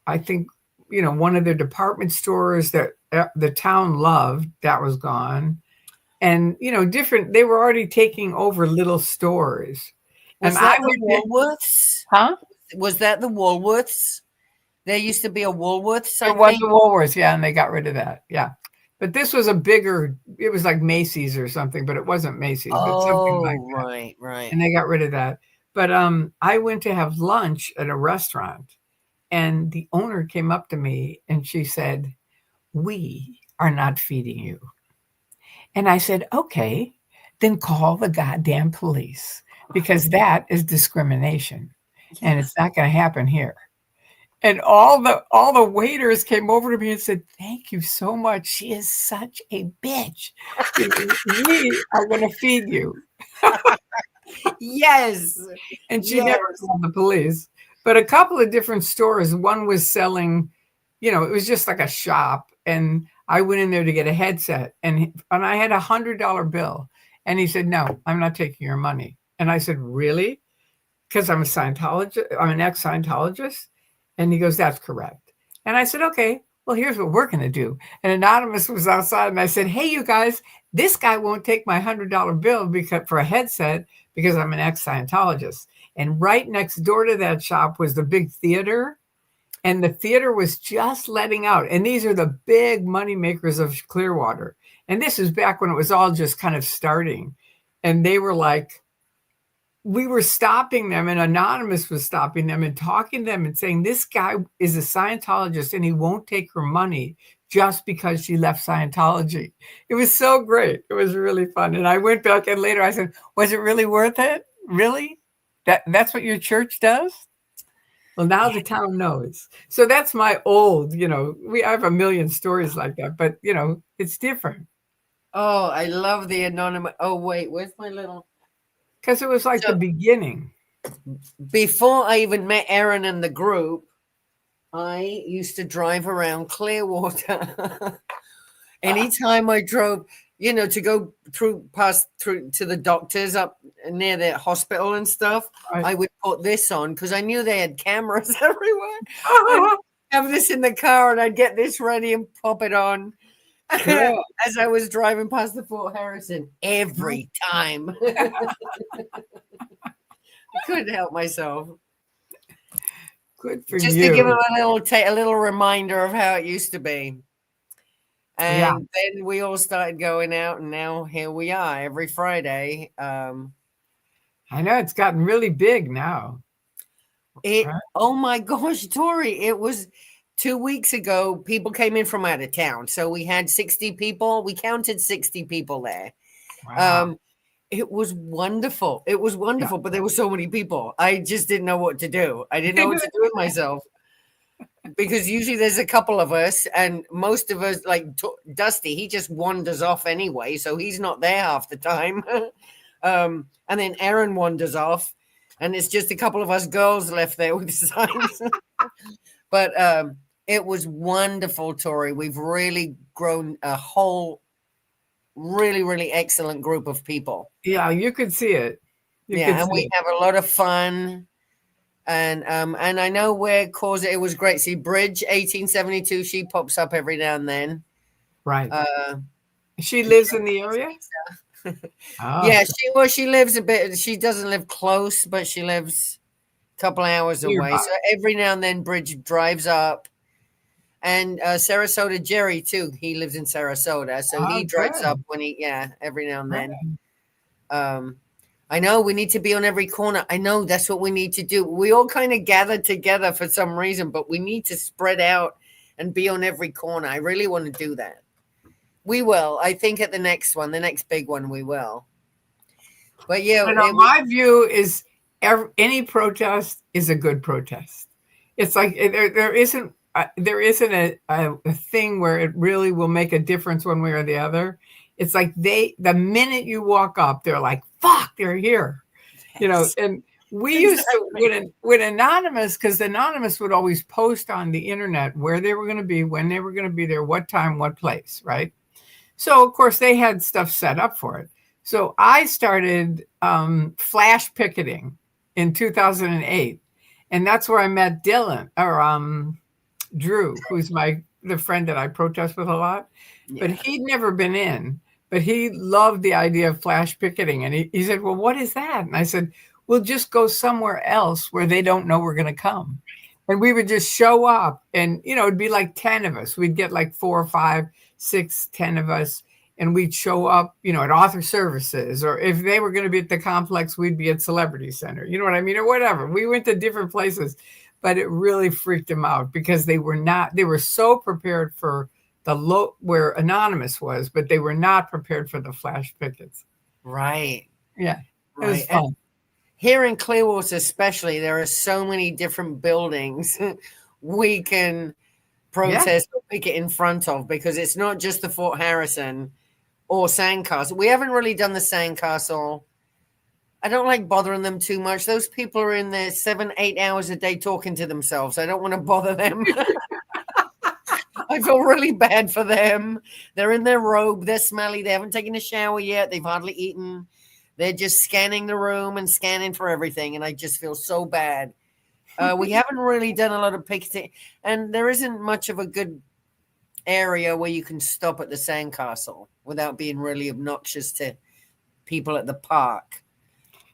I think, one of their department stores that the town loved, that was gone. And, they were already taking over little stores. Was that the Woolworths? Huh? Was that the Woolworths? There used to be a Woolworths. There was a Woolworths, yeah, and they got rid of that, yeah. But this was it was like Macy's or something, but it wasn't Macy's. But something like that. Right. And they got rid of that. But I went to have lunch at a restaurant, and the owner came up to me and she said, "We are not feeding you." And I said, "Okay, then call the goddamn police, because that is discrimination." and it's not going to happen here. And all the waiters came over to me and said, "Thank you so much. She is such a bitch. We are going to feed you." Yes. And she Yes. never called the police. But a couple of different stores, one was selling, it was just like a shop. And I went in there to get a headset, and I had $100 bill. And he said, "No, I'm not taking your money." And I said, "Really?" Because I'm an ex-Scientologist. And he goes, "That's correct." And I said, "Okay, well, here's what we're going to do." And Anonymous was outside, and I said, "Hey, you guys, this guy won't take my $100 bill for a headset because I'm an ex-Scientologist." And right next door to that shop was the big theater. And the theater was just letting out. And these are the big money makers of Clearwater. And this is back when it was all just kind of starting. And they were like, we were stopping them, and Anonymous was stopping them and talking to them and saying, "This guy is a Scientologist and he won't take her money just because she left Scientology." It was so great. It was really fun. And I went back, and later I said, "Was it really worth it? Really? That's what your church does?" Well, now the town knows. So that's my old, I have a million stories like that, but it's different. Oh, I love the anonymous. Oh, wait, where's my little? Because it was like the beginning. Before I even met Aaron and the group, I used to drive around Clearwater. Anytime I drove, to go past through to the doctors up near the hospital and stuff, Right. I would put this on because I knew they had cameras everywhere. I'd have this in the car, and I'd get this ready and pop it on. Yeah. As I was driving past the Fort Harrison every time. I couldn't help myself. Good for Just you. to give them a little reminder of how it used to be. And then we all started going out, and now here we are every Friday. I know it's gotten really big now. Oh my gosh, Tori, it was 2 weeks ago. People came in from out of town. So we had 60 people. We counted 60 people there. Wow. It was wonderful. It was wonderful, but there were so many people. I just didn't know what to do. I didn't know what to do with myself. Because usually there's a couple of us, and most of us, like Dusty, he just wanders off anyway, so he's not there half the time. And then Aaron wanders off, and it's just a couple of us girls left there with signs. But it was wonderful, Tori. We've really grown a whole really, really excellent group of people. Yeah, you could see it. We have a lot of fun. And I know where it was great. See, Bridge 1872, she pops up every now and then. Right. She lives in the area? Yeah, she lives a bit. She doesn't live close, but she lives a couple hours away. So every now and then Bridge drives up. And Sarasota Jerry, too. He lives in Sarasota. So he drives up every now and then. I know we need to be on every corner. I know that's what we need to do. We all kind of gather together for some reason, but we need to spread out and be on every corner. I really want to do that. We will. I think at the next big one, we will. But yeah, my view is any protest is a good protest. It's like there isn't a thing where it really will make a difference one way or the other. It's like the minute you walk up, they're like, "Fuck, they're here," And we used to with Anonymous, because Anonymous would always post on the internet where they were going to be, when they were going to be there, what time, what place, right? So of course they had stuff set up for it. So I started flash picketing in 2008, and that's where I met Dylan or Drew, who's the friend that I protest with a lot. But he'd never been in. But he loved the idea of flash picketing. And he said, "Well, what is that?" And I said, "We'll just go somewhere else where they don't know we're going to come." And we would just show up, and, it'd be like 10 of us. We'd get like 4, 5, 6, 10 of us. And we'd show up, at author services, or if they were going to be at the complex, we'd be at Celebrity Center. You know what I mean? Or whatever. We went to different places, but it really freaked them out because they were so prepared for where Anonymous was, but they were not prepared for the flash pickets. Right. Yeah. It was fun. here in Clearwater, especially, there are so many different buildings we can protest or picket in front of, because it's not just the Fort Harrison or Sandcastle. We haven't really done the Sandcastle. I don't like bothering them too much. Those people are in there 7-8 hours a day talking to themselves. I don't want to bother them. I feel really bad for them. They're in their robe. They're smelly. They haven't taken a shower yet. They've hardly eaten. They're just scanning the room and scanning for everything. And I just feel so bad. We haven't really done a lot of picketing. And there isn't much of a good area where you can stop at the Sandcastle without being really obnoxious to people at the park.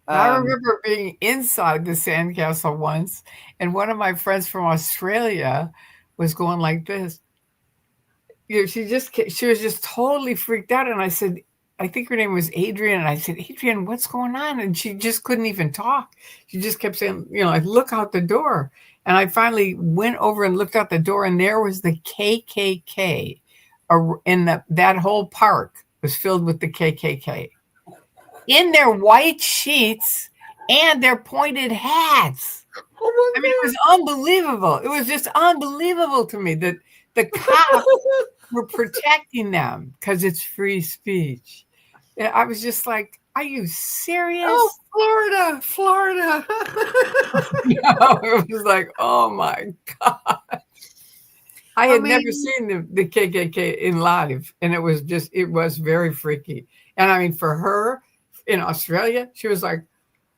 I remember being inside the Sandcastle once, and one of my friends from Australia was going like this. She was just totally freaked out. And I said, I think her name was Adrian. And I said, Adrian, what's going on? And she just couldn't even talk. She just kept saying, like, look out the door. And I finally went over and looked out the door, and there was the KKK. That whole park was filled with the KKK in their white sheets and their pointed hats. Oh I mean, it was unbelievable. It was just unbelievable to me that the cops were protecting them because it's free speech. And I was just like, are you serious? Oh, Florida. It was like, oh my God. I had never seen the KKK in live, and it was very freaky. And I mean, for her in Australia, she was like,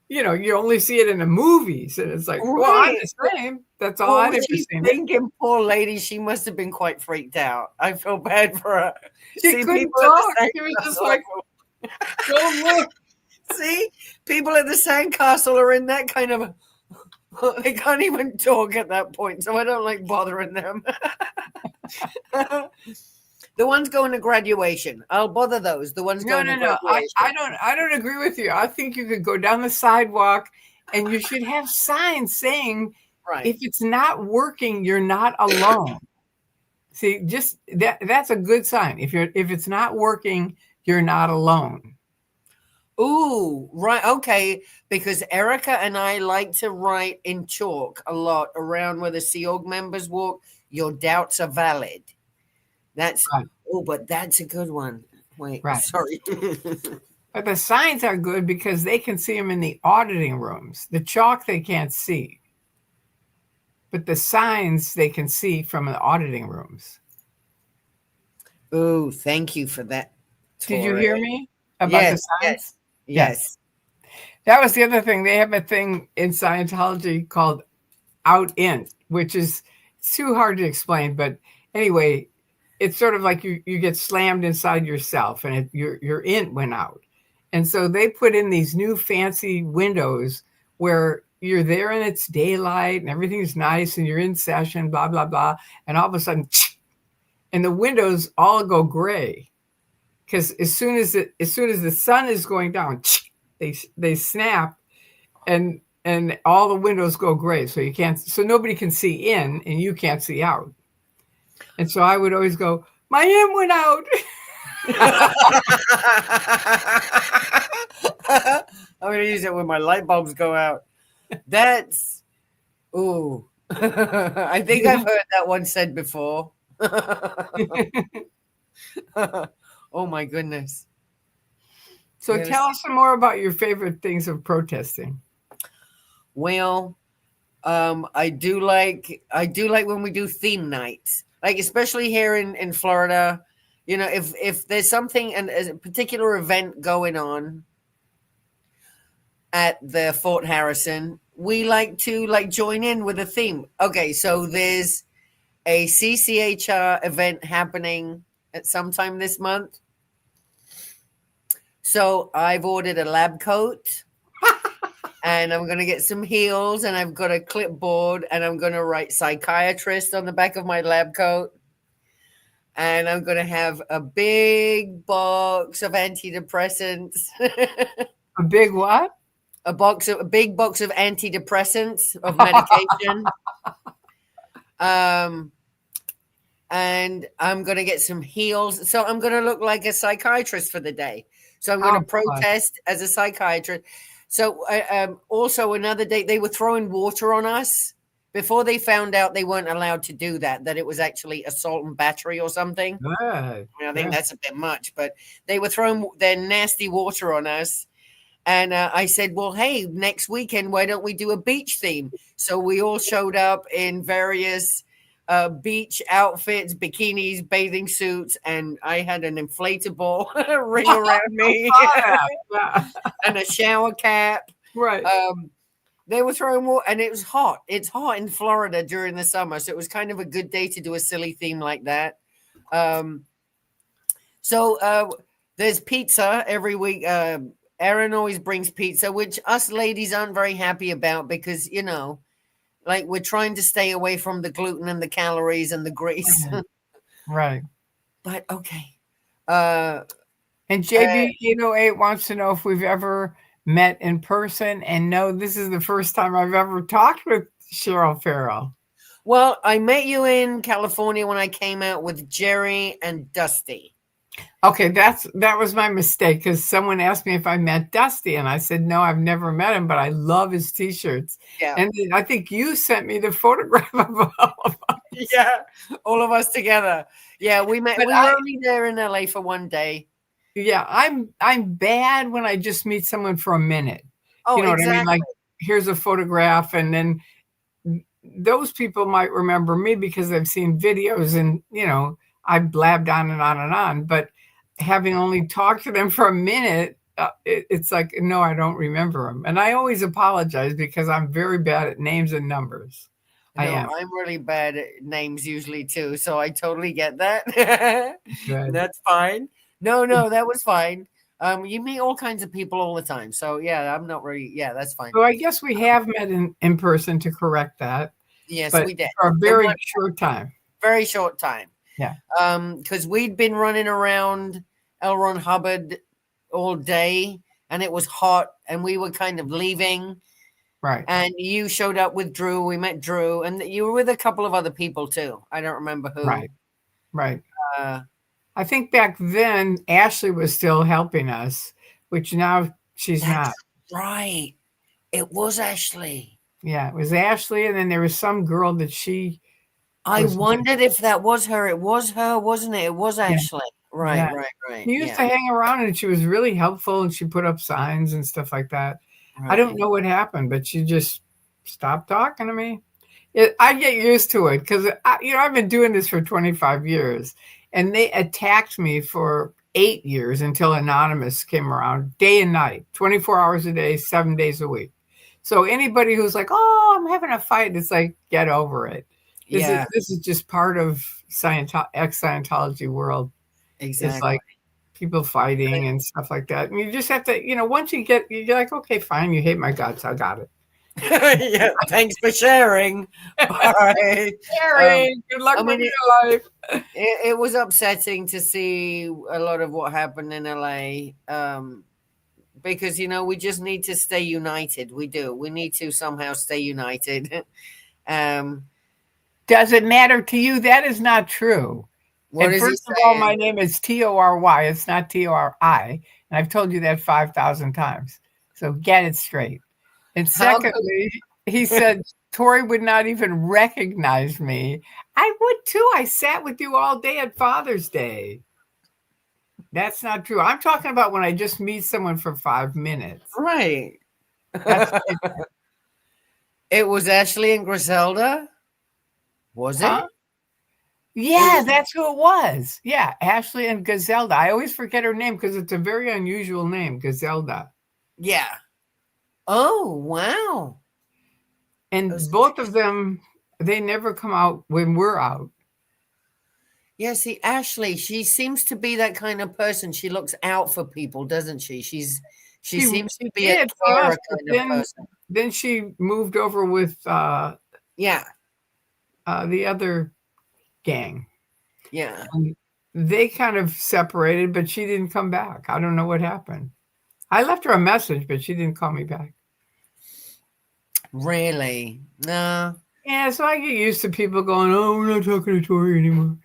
you only see it in the movies, and it's like, well, I'm the same. That's all I've ever seen. Thinking, poor lady, she must have been quite freaked out. I feel bad for her. She couldn't talk. She was just like, don't look. See, people at the Sandcastle are in that kind of. They can't even talk at that point, so I don't like bothering them. The ones going to graduation, I'll bother those. The ones going to graduation. I don't agree with you. I think you could go down the sidewalk, and you should have signs saying, if it's not working, you're not alone. See, just that's a good sign. If it's not working, you're not alone. Ooh, right. Okay. Because Erica and I like to write in chalk a lot around where the Sea Org members walk. Your doubts are valid. That's but that's a good one. Wait, sorry. But the signs are good because they can see them in the auditing rooms. The chalk they can't see, but the signs they can see from the auditing rooms. Oh, thank you for that. Did you hear me about the signs? Yes. That was the other thing. They have a thing in Scientology called out in, which is too hard to explain. But anyway, it's sort of like you get slammed inside yourself, and your int went out. And so they put in these new fancy windows where you're there and it's daylight and everything's nice and you're in session, blah, blah, blah. And all of a sudden, and the windows all go gray. Because as soon as the sun is going down, they snap, and all the windows go gray. So nobody can see in, and you can't see out. And so I would always go, my in went out. I'm going to use it when my light bulbs go out. That's, ooh. I think I've heard that one said before. Oh my goodness. So tell us some more about your favorite things of protesting. Well, I do like when we do theme nights, like especially here in Florida. If there's something and a particular event going on at the Fort Harrison, we like to join in with a theme. Okay, so there's a CCHR event happening at some time this month. So I've ordered a lab coat and I'm going to get some heels, and I've got a clipboard, and I'm going to write psychiatrist on the back of my lab coat. And I'm going to have a big box of antidepressants. A big what? A big box of antidepressants, of medication. And I'm going to get some heels. So I'm going to look like a psychiatrist for the day. So I'm going to protest as a psychiatrist. So also another day, they were throwing water on us before they found out they weren't allowed to do that, that it was actually assault and battery or something. Good. I think Good. that's a bit much, but they were throwing their nasty water on us. And I said, well, hey, next weekend, why don't we do a beach theme? So we all showed up in various beach outfits, bikinis, bathing suits, and I had an inflatable ring around me Yeah. and a shower cap. Right. They were throwing water, and it was hot. It's hot in Florida during the summer, so it was kind of a good day to do a silly theme like that. So there's pizza every week. Aaron always brings pizza, which us ladies aren't very happy about because, you know, like we're trying to stay away from the gluten and the calories and the grease. Right. But okay. And JB808 wants to know if we've ever met in person. And no, this is the first time I've ever talked with Cheryl Farrell. Well, I met you in California when I came out with Jerry and Dusty. Okay, that was my mistake because someone asked me if I met Dusty, and I said no, I've never met him, but I love his T-shirts. Yeah, and I think you sent me the photograph of all of us. Yeah, all of us together. Yeah, we met. But we were only there in LA for one day. Yeah, I'm bad when I just meet someone for a minute. Oh, you know exactly. what I mean? Like, here's a photograph, and then those people might remember me because they've seen videos, and you know I blabbed on and on and on, but having only talked to them for a minute, it's like, no, I don't remember them. And I always apologize because I'm very bad at names and numbers. No, I am. I'm really bad at names usually too, so I totally get that. Good. That's fine. No, that was fine. You meet all kinds of people all the time, so yeah, I'm not really. Yeah, that's fine. So I guess we have met in person to correct that. Yes, but we did for a very short time. Very short time. Yeah. Because we'd been running around L. Ron Hubbard all day, and it was hot, and we were kind of leaving. Right. And you showed up with Drew. We met Drew, and you were with a couple of other people too. I don't remember who. Right. I think back then Ashley was still helping us, which now she's not. Right. It was Ashley. Yeah, it was Ashley, and then there was some girl that she. I wondered if that was her. It was her, wasn't it? It was Ashley. Right, Yeah. right. She used to hang around, and she was really helpful, and she put up signs and stuff like that. Right. I don't know what happened, but she just stopped talking to me. I get used to it because I've been doing this for 25 years, and they attacked me for 8 years until Anonymous came around, day and night, 24 hours a day, 7 days a week. So anybody who's like, "Oh, I'm having a fight," it's like, get over it. This is just part of ex-Scientology world. Exactly. It's like people fighting and stuff like that. And you just have to, once you're like, okay, fine, you hate my guts, I got it. Yeah, thanks for sharing. Bye. Sharing. Good luck with your life. It was upsetting to see a lot of what happened in LA. Because we just need to stay united. We do. We need to somehow stay united. Does it matter to you? That is not true. First of all, my name is Tory. It's not Tori. And I've told you that 5,000 times. So get it straight. And secondly, he said Tori would not even recognize me. I would too. I sat with you all day at Father's Day. That's not true. I'm talking about when I just meet someone for 5 minutes. Right. It was Ashley and Griselda? Was it? Yeah, that's who it was. Yeah, Ashley and Griselda. I always forget her name because it's a very unusual name, Griselda. Yeah. Oh, wow. And both of them, they never come out when we're out. Yeah, see, Ashley, she seems to be that kind of person. She looks out for people, doesn't she? She seems to be a carer kind of person. Then she moved over with the other gang. Yeah. And they kind of separated, but she didn't come back. I don't know what happened. I left her a message, but she didn't call me back. Really? No. Yeah, so I get used to people going, "Oh, we're not talking to Tori anymore."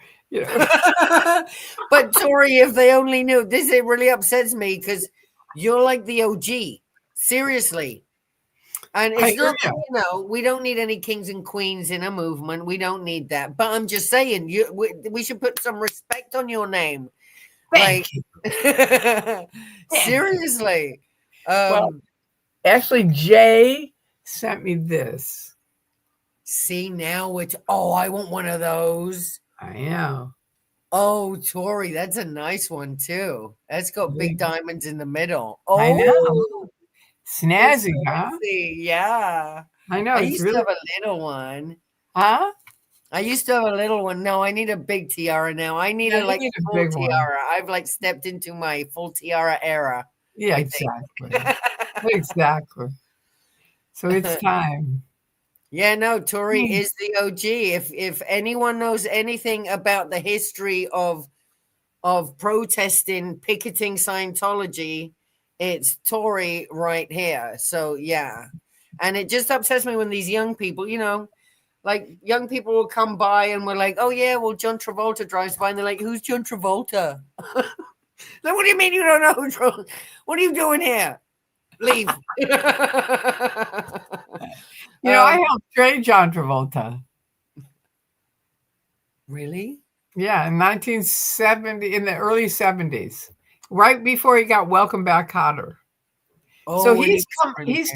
But Tori, if they only knew, it really upsets me because you're like the OG. Seriously. And I it's hear not, you. we don't need any kings and queens in a movement. We don't need that. But I'm just saying, we should put some respect on your name. Thank you. Seriously. Well, actually, Jay sent me this. See, now I want one of those. I know. Oh, Tori, that's a nice one too. That's got big diamonds in the middle. I know. Oh, Snazzy, huh? Yeah. I know. I It's used really. to have a little one. Huh? I used to have a little one. No, I need a big tiara now. I need Yeah, a you like need a full big one. tiara. I've like stepped into my full tiara era. Yeah, I think. exactly. Exactly. So it's time. Yeah, no, Tori is the OG. If anyone knows anything about the history of protesting, picketing Scientology, it's Tori right here. So yeah. And it just upsets me when these young people, like young people will come by and we're like, oh yeah, well, John Travolta drives by and they're like, who's John Travolta? Like, what do you mean you don't know who what are you doing here? Leave. I helped train John Travolta. Really? Yeah, in 1970, in the early 70s, right before he got Welcome Back Kotter. So he's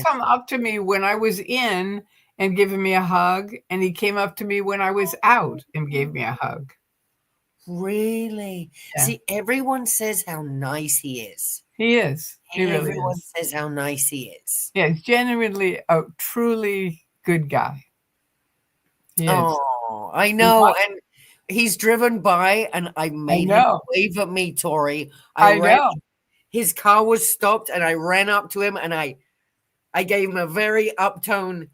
come up to me when I was in and given me a hug, and he came up to me when I was out and gave me a hug. Really? Yeah. See, everyone says how nice he is. He is. He really Everyone is. says how nice he is. Yeah, he's genuinely a truly good guy. He is. Oh, I know. And he's driven by, and I made him wave at me, Tori. I know. His car was stopped, and I ran up to him, and I gave him a very uptone.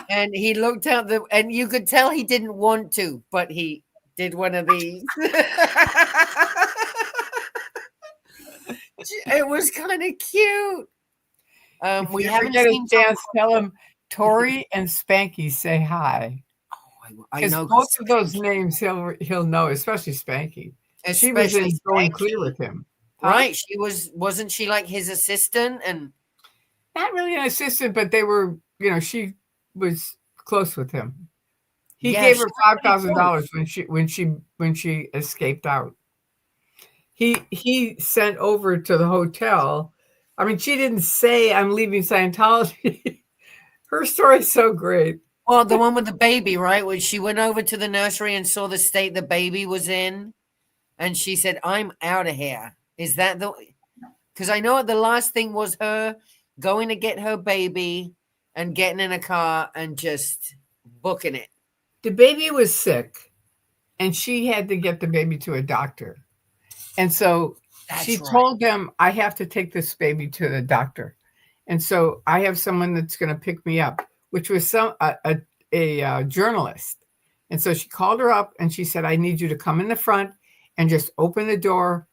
And he looked out and you could tell he didn't want to, but he did one of these. It was kind of cute. We haven't get a seen chance. Tell him Tori and Spanky say hi. Oh, I know both of those names he'll know, especially Spanky. She was in Going Clear with him, right? She wasn't she like his assistant and not really an assistant, but they were. She was close with him. He gave her $5,000 when she escaped out. He sent over to the hotel. I mean, she didn't say I'm leaving Scientology. Her story's so great. Well, the one with the baby, right? When she went over to the nursery and saw the state the baby was in, and she said, "I'm out of here." Is that because I know the last thing was her going to get her baby and getting in a car and just booking it. The baby was sick, and she had to get the baby to a doctor. And so she told them, I have to take this baby to the doctor. And so I have someone that's going to pick me up, which was a journalist. And so she called her up and she said, I need you to come in the front and just open the door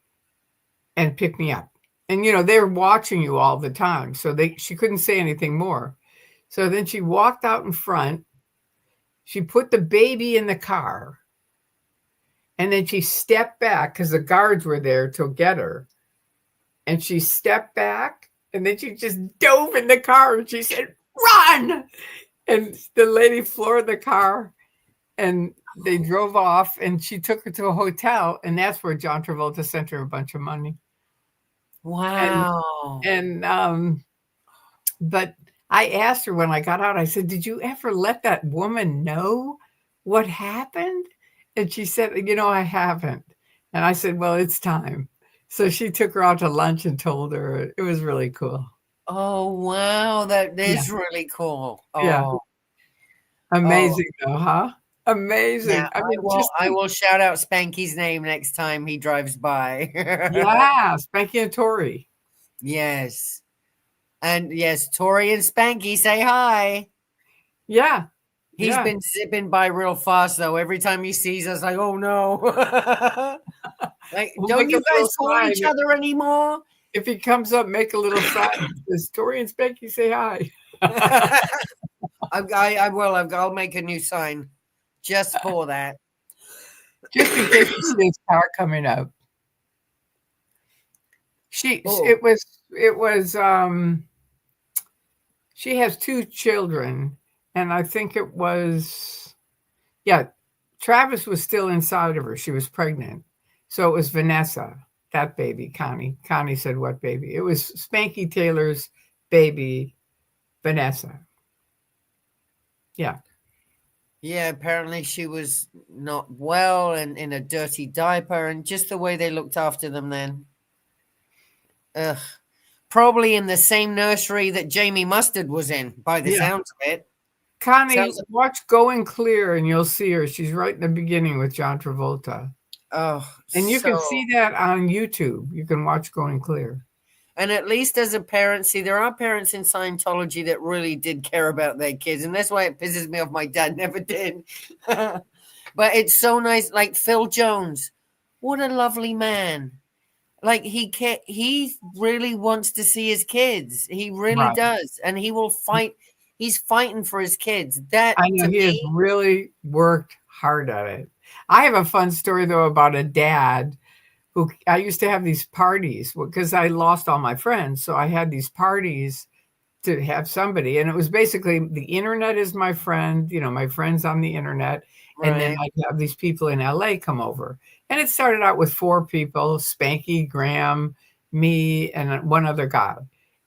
and pick me up. And, they're watching you all the time. So she couldn't say anything more. So then she walked out in front. She put the baby in the car. And then she stepped back because the guards were there to get her. And she stepped back and then she just dove in the car and she said, run! And the lady floored the car and they drove off and she took her to a hotel. And that's where John Travolta sent her a bunch of money. Wow. But I asked her when I got out, I said, did you ever let that woman know what happened? And she said, I haven't. And I said, well, it's time. So she took her out to lunch and told her. It was really cool. Oh, wow. That is really cool. Oh. Yeah. Amazing though, huh? Amazing. Yeah, I will shout out Spanky's name next time he drives by. Yeah, Spanky and Tori. Yes. And yes, Tori and Spanky say hi. Yeah. He's been zipping by real fast, though. Every time he sees us, like, oh, no. Like, don't you guys call each other anymore? If he comes up, make a little sign. Says, Tori and Spanky say hi. I will. I'll make a new sign just for that. Just in case you see his car coming up. It was it was she has 2 children, and I think it was, yeah, Travis was still inside of her. She was pregnant. So it was Vanessa, that baby, Connie. Connie said, what baby? It was Spanky Taylor's baby, Vanessa. Yeah. Yeah, apparently she was not well and in a dirty diaper, and just the way they looked after them then. Ugh. Probably in the same nursery that Jamie Mustard was in, by the sounds of it. Connie, watch Going Clear and you'll see her. She's right in the beginning with John Travolta. Oh, and you can see that on YouTube. You can watch Going Clear. And at least as a parent, see, there are parents in Scientology that really did care about their kids. And that's why it pisses me off. My dad never did. But it's so nice. Like Phil Jones, what a lovely man. Like he really wants to see his kids. He really does. And he will fight. He's fighting for his kids. That I know he has really worked hard at it. I have a fun story, though, about a dad who I used to have these parties because I lost all my friends. So I had these parties to have somebody. And it was basically the internet is my friend, my friends on the internet. Right. And then I'd have these people in LA come over. And it started out with 4 people, Spanky, Graham, me, and one other guy.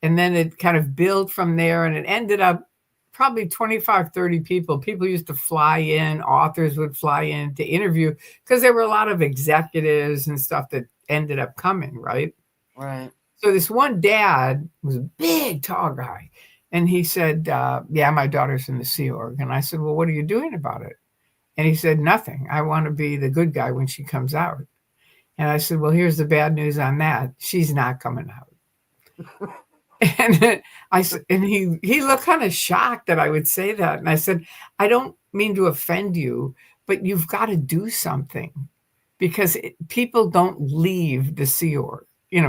And then it kind of built from there, and it ended up probably 25, 30 people. People used to fly in, authors would fly in to interview because there were a lot of executives and stuff that ended up coming, right? Right. So this one dad was a big, tall guy. And he said, yeah, my daughter's in the Sea Org. And I said, well, what are you doing about it? And he said, nothing. I want to be the good guy when she comes out. And I said, well, here's the bad news on that. She's not coming out. And he looked kind of shocked that I would say that. And I said, I don't mean to offend you, but you've got to do something because people don't leave the Sea Org,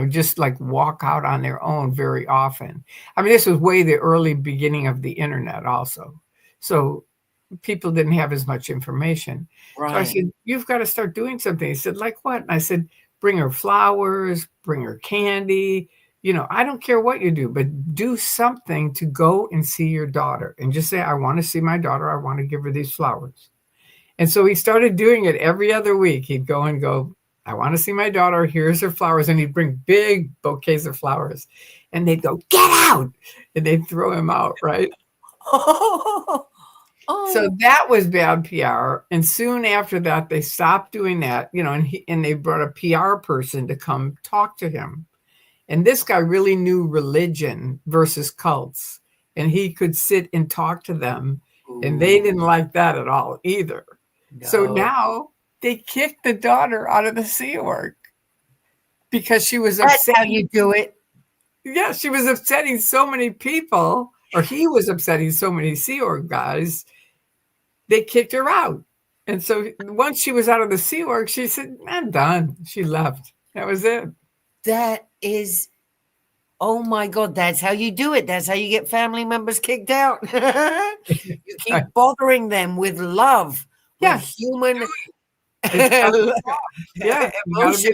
just like walk out on their own very often. I mean, this was way the early beginning of the internet also. So people didn't have as much information. Right. So I said, you've got to start doing something. He said, like what? And I said, bring her flowers, bring her candy. I don't care what you do, but do something to go and see your daughter and just say, I want to see my daughter. I want to give her these flowers. And so he started doing it every other week. He'd go, I want to see my daughter. Here's her flowers. And he'd bring big bouquets of flowers and they'd go, get out. And they'd throw him out. Right. So that was bad PR. And soon after that, they stopped doing that, and they brought a PR person to come talk to him. And this guy really knew religion versus cults, and he could sit and talk to them. Ooh. And they didn't like that at all either. No. So now they kicked the daughter out of the Sea Org because she was upsetting. That's how you do it. Yeah, she was upsetting so many people, or he was upsetting so many Sea Org guys. They kicked her out. And so once she was out of the Sea Org, she said, I'm done. She left. That was it. That is, oh my God, that's how you do it. That's how you get family members kicked out. You keep bothering them with love, with human emotion.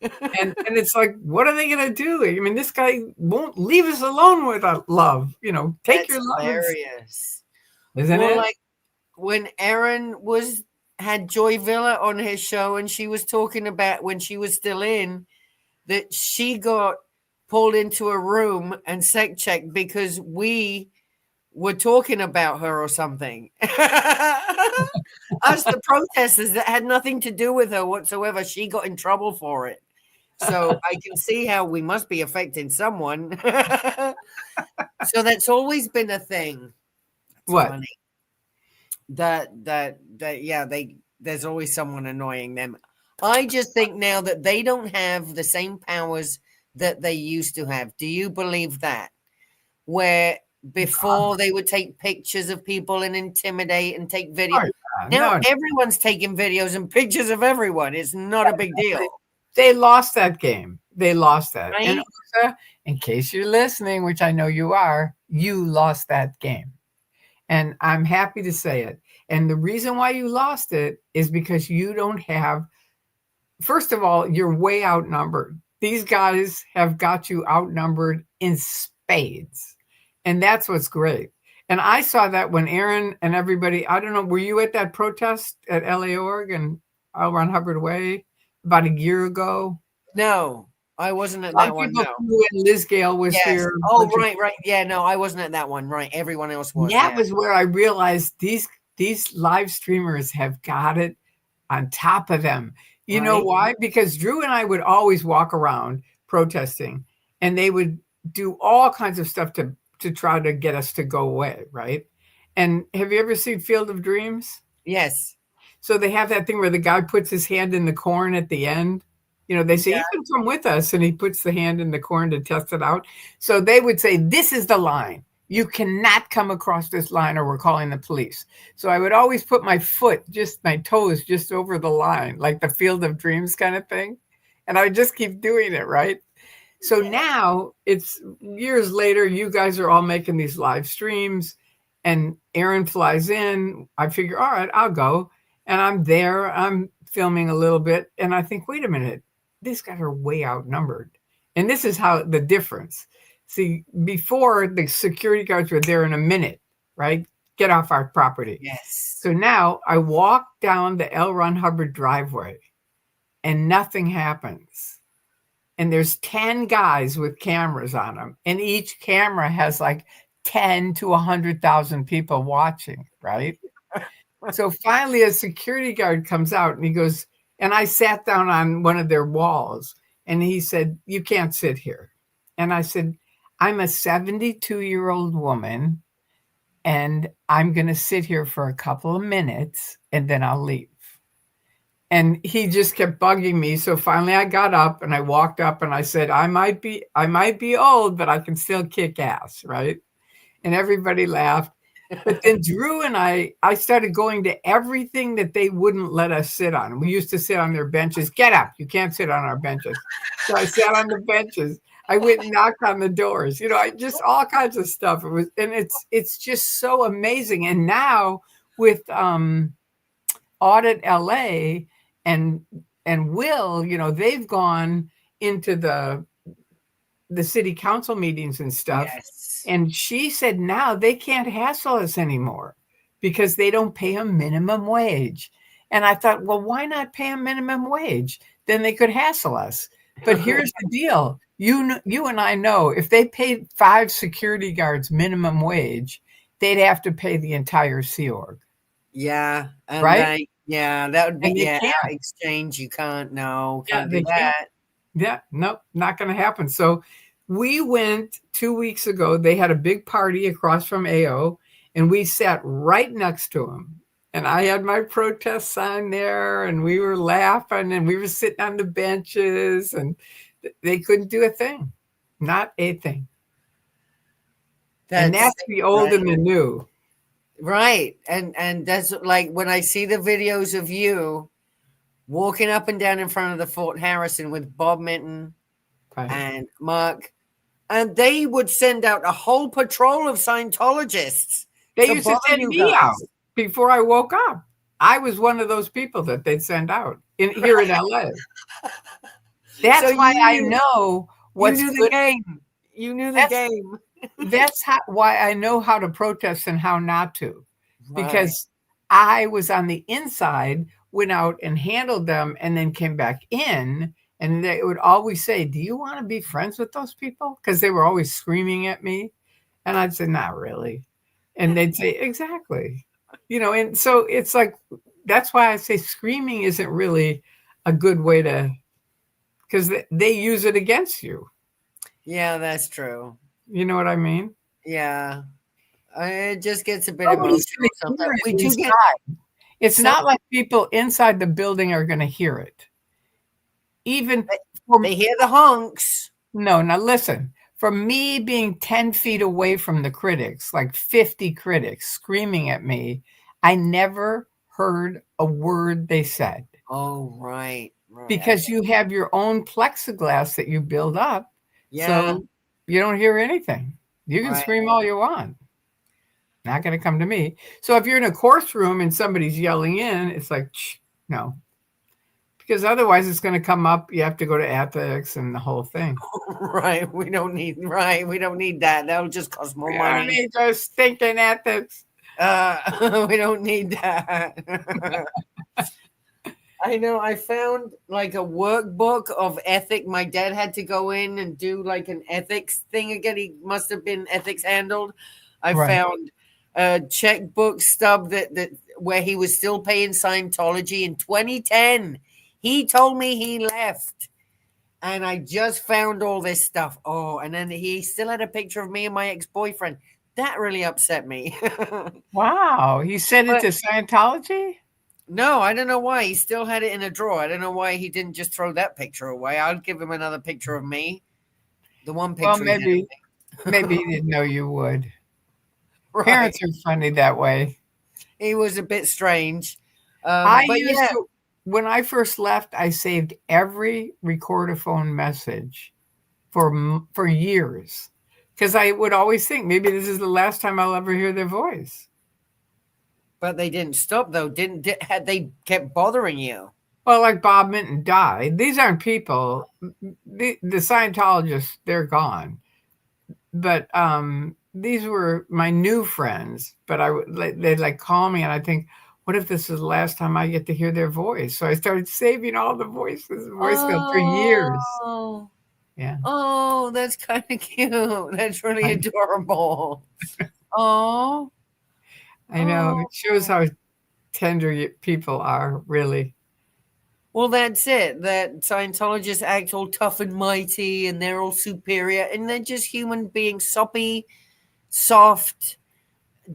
And it's like, what are they going to do? I mean, this guy won't leave us alone without love. Take your love. Hilarious. Isn't it? Like when Erin had Joy Villa on his show, and she was talking about when she was still in, that she got pulled into a room and sec checked because we were talking about her or something. Us, the protesters that had nothing to do with her whatsoever, she got in trouble for it. So I can see how we must be affecting someone. So that's always been a thing. It's what? Funny. There's always someone annoying them. I just think now that they don't have the same powers that they used to have. Do you believe that? Where before they would take pictures of people and intimidate and take videos. Now everyone's taking videos and pictures of everyone. It's not a big deal. They lost that game. They lost that. Right? And in case you're listening, which I know you are, you lost that game. And I'm happy to say it. And the reason why you lost it is because you don't have, first of all, you're way outnumbered. these guys have got you outnumbered in spades. And that's what's great. And I saw that when Aaron and everybody, I don't know, were you at that protest at LA Org and L. Ron Hubbard Way about a year ago? No, I wasn't at A lot that of one. people No. flew in. Liz Gale was Yes. here. Oh, right. Yeah, no, I wasn't at that one. Right. Everyone else was. That Yeah. was where I realized these live streamers have got it on top of them. You know Right. why? Because Drew and I would always walk around protesting, and they would do all kinds of stuff to try to get us to go away, right? And have you ever seen Field of Dreams? Yes. So they have that thing where the guy puts his hand in the corn at the end. You know, they say, Yeah. you can come with us. And he puts the hand in the corn to test it out. So they would say, this is the line. You cannot come across this line or we're calling the police. So I would always put my foot, just my toes, just over the line, like the Field of Dreams kind of thing. And I would just keep doing it, right? So now it's years later, you guys are all making these live streams and Aaron flies in. I figure, all right, I'll go. And I'm there, I'm filming a little bit. And I think, wait a minute, these guys are way outnumbered. And this is how the difference. See, before the security guards were there in a minute, right? Get off our property. Yes. So now I walk down the L. Ron Hubbard driveway and nothing happens. And there's 10 guys with cameras on them. And each camera has like 10 to 100,000 people watching, right? So finally a security guard comes out and he goes, and I sat down on one of their walls and he said, you can't sit here. And I said, I'm a 72-year-old woman and I'm going to sit here for a couple of minutes and then I'll leave. And he just kept bugging me. So finally I got up and I walked up and I said, I might be old, but I can still kick ass, right? And everybody laughed. But then Drew and I started going to everything that they wouldn't let us sit on. We used to sit on their benches. Get up. You can't sit on our benches. So I sat on the benches. I went and knocked on the doors. You know, I just all kinds of stuff. It was, and it's just so amazing. And now with Audit LA and Will, you know, they've gone into the city council meetings and stuff. Yes. And she said now they can't hassle us anymore because they don't pay a minimum wage. And I thought, well, why not pay a minimum wage? Then they could hassle us. But here's the deal. You and I know if they paid 5 security guards minimum wage, they'd have to pay the entire Sea Org. Yeah. And right? That would be, And they can't. exchange. You can't, can't they do that. Can't. Yeah, nope, not going to happen. So we went 2 weeks ago. They had a big party across from AO, and we sat right next to them. And I had my protest sign there, and we were laughing, and we were sitting on the benches, and they couldn't do a thing, not a thing. And that's the old and the new. Right. And that's like when I see the videos of you walking up and down in front of the Fort Harrison with Bob Minton and Mark, and they would send out a whole patrol of Scientologists. They used to send me out before I woke up. I was one of those people that they'd send out here in LA. That's why I know what's you knew the game. You knew the game. That's why I know how to protest and how not to. Right. Because I was on the inside, went out and handled them, and then came back in. And they would always say, do you want to be friends with those people? Because they were always screaming at me. And I'd say, not really. And they'd say, exactly. You know, and so it's like, that's why I say screaming isn't really a good way to, because they use it against you. Yeah, that's true. You know what I mean? Yeah. It just gets a bit emotional sometimes. It's not like people inside the building are going to hear it. Even they hear the honks. No, now listen. From me being 10 feet away from the critics, like 50 critics screaming at me, I never heard a word they said. Oh, right. Because you have your own plexiglass that you build up. Yeah. So you don't hear anything. You can scream all you want. Not going to come to me. So if you're in a courtroom and somebody's yelling in, it's like, no. because otherwise it's going to come up. You have to go to ethics and the whole thing. Right. We don't need that. That'll just cost more We money. don't need those stinking ethics. We don't need that. I know. I found like a workbook of ethic. My dad had to go in and do like an ethics thing again. He must have been ethics handled. I found a checkbook stub that where he was still paying Scientology in 2010. He told me he left. And I just found all this stuff. Oh, and then he still had a picture of me and my ex-boyfriend. That really upset me. Wow. He sent it But- to Scientology? No, I don't know why. He still had it in a drawer. I don't know why he didn't just throw that picture away. I'll give him another picture of me. The one picture. Well, he had of maybe, me. maybe he didn't know you would. Right. Parents are funny that way. He was a bit strange. I But used yeah, to, when I first left, I saved every recordaphone message for years because I would always think maybe this is the last time I'll ever hear their voice. but they didn't stop though. Had they kept bothering you? Well, like Bob Minton died. These aren't people. The Scientologists, they're gone. But these were my new friends. But they'd like call me, and I think, what if this is the last time I get to hear their voice? So I started saving all the voicemail for years. Oh, Yeah. oh, that's kind of cute. That's really I- adorable. Oh, I know. It shows Oh. how tender people are, really. well, that's it. That Scientologists act all tough and mighty, and they're all superior, and they're just human beings, soppy, soft,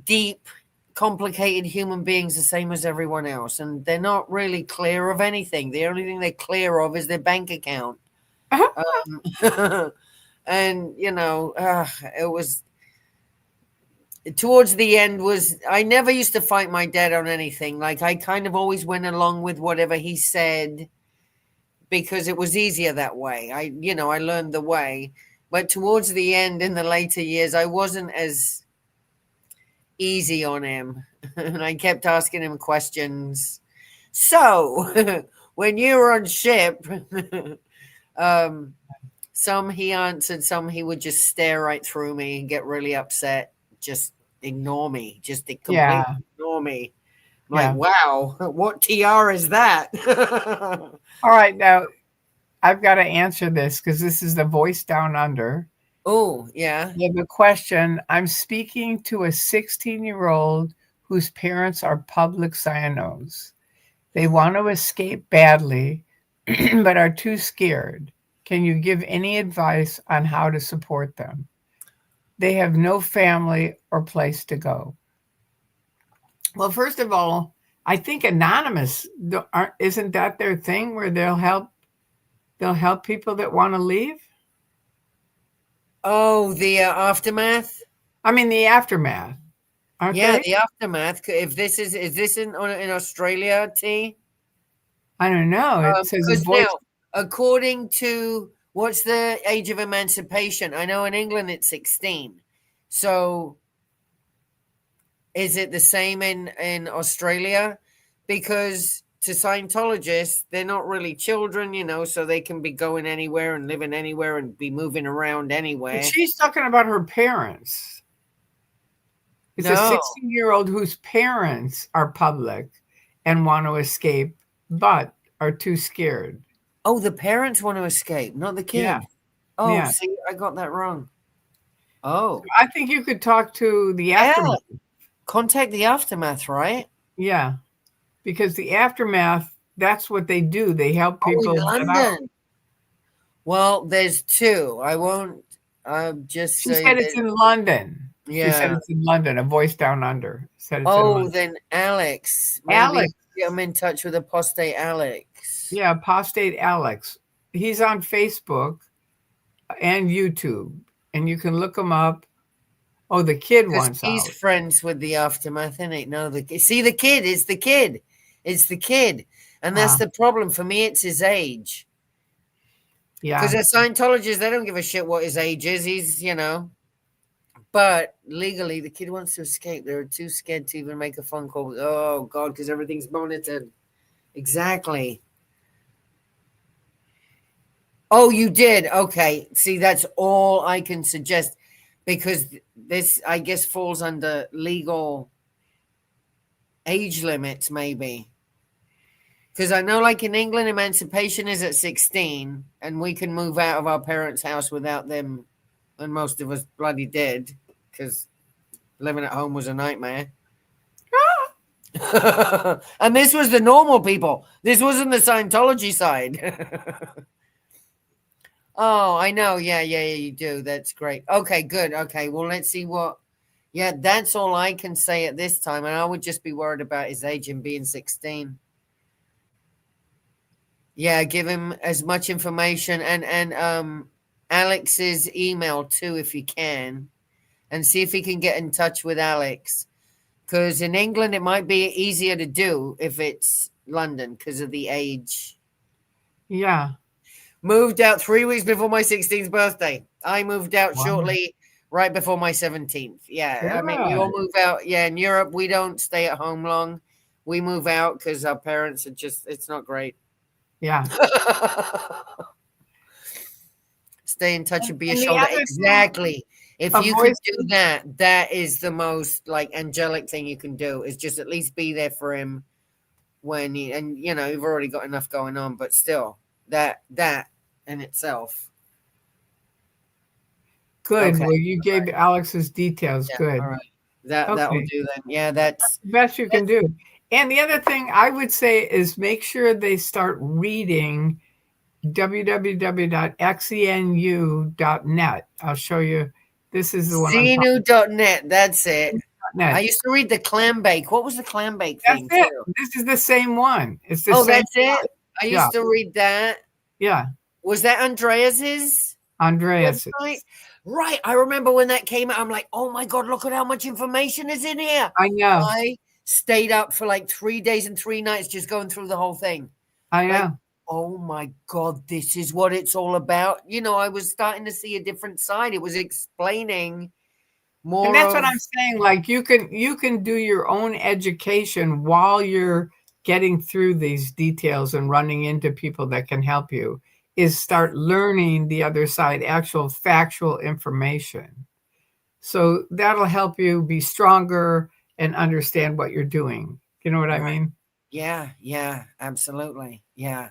deep, complicated human beings, the same as everyone else, and they're not really clear of anything. The only thing they're clear of is their bank account. And it was towards the end I never used to fight my dad on anything. Like I kind of always went along with whatever he said because it was easier that way. I learned the way. But towards the end, in the later years, I wasn't as easy on him. And I kept asking him questions. So when you were on ship, some he answered, some he would just stare right through me and get really upset. Just ignore me. Just completely ignore me. I'm like, wow, what TR is that? All right, now I've got to answer this because this is the voice down under. Oh, yeah. You have a question. I'm speaking to a 16-year-old whose parents are public Cyanos. They want to escape badly, but are too scared. Can you give any advice on how to support them? They have no family or place to go. Well, first of all, I think Anonymous, isn't that their thing where they'll help people that want to leave? Oh, the aftermath. I mean, the aftermath. Aren't they? The aftermath. If this is this in Australia, T? I don't know. It says Because voice. now, according to what's the age of emancipation? I know in England it's 16. So is it the same in Australia? Because to Scientologists, they're not really children, so they can be going anywhere and living anywhere and be moving around anywhere. But she's talking about her parents. It's a No. 16-year-old whose parents are public and want to escape, but are too scared. Oh, the parents want to escape, not the kid. Yeah. Oh, Yeah. see, I got that wrong. Oh, I think you could talk to the aftermath. contact the aftermath, right? Yeah. Because the aftermath, that's what they do. They help people in get out. London. Well, there's two. I won't just She say said it's that. in London. She said Yeah. it's in London. A voice down under said it's in Oh, London. then Alex. Maybe Alex. I'm in touch with Apostate Alex. Yeah, Apostate Alex. He's on Facebook and YouTube, and you can look him up. Oh, the kid wants He's out. friends with the aftermath, isn't it? No, the kid. It's the kid. It's the kid. And that's the problem. For me, it's his age. Yeah. Because as Scientologists, they don't give a shit what his age is. He's, But legally, the kid wants to escape. They're too scared to even make a phone call. Oh, God, because everything's monitored. Exactly. Oh, you did? Okay. See, that's all I can suggest, because this, I guess, falls under legal age limits, maybe. Because I know, like in England, emancipation is at 16, and we can move out of our parents' house without them, and most of us bloody did, because living at home was a nightmare. And this was the normal people. This wasn't the Scientology side. Oh, I know. Yeah, you do. That's great. Okay, good. Okay, well, let's see what. Yeah, that's all I can say at this time. And I would just be worried about his age and being 16. Yeah, give him as much information, and Alex's email too, if you can, and see if he can get in touch with Alex. Because in England, it might be easier to do if it's London because of the age. Yeah. Moved out 3 weeks before my 16th birthday. I moved out Wow. shortly right before my 17th. Yeah. I mean, we all Good. move out. Yeah. In Europe, we don't stay at home long. We move out because our parents are just, it's not great. Yeah. Stay in touch and be a And the shoulder. other thing, Exactly. If a you voice- could do that, that is the most like angelic thing you can do, is just at least be there for him when he, and you know, you've already got enough going on, but still that in itself. Good. Okay. Well, you gave Alex's details. Yeah, Good. all right. That will Okay. do then. Yeah, that's The best you can do. And the other thing I would say is make sure they start reading www.xenu.net. I'll show you. This is the one I'm talking Xenu.net. That's it. about. I used to read the clam bake. What was the clam bake That's thing it. too? This is the same one. It's the Oh, same. that's it. I used Yeah. to read that. Yeah. Was that Andreas's Andreas. website? Right. I remember when that came out. I'm like, oh my God, look at how much information is in here. I know. I stayed up for like 3 days and 3 nights just going through the whole thing. I know. Like, oh my God, this is what it's all about. You know, I was starting to see a different side. It was explaining more. And that's what I'm saying. Like you can do your own education while you're getting through these details and running into people that can help you, is start learning the other side, actual factual information. So that'll help you be stronger and understand what you're doing. You know what I mean? Yeah, absolutely. Yeah.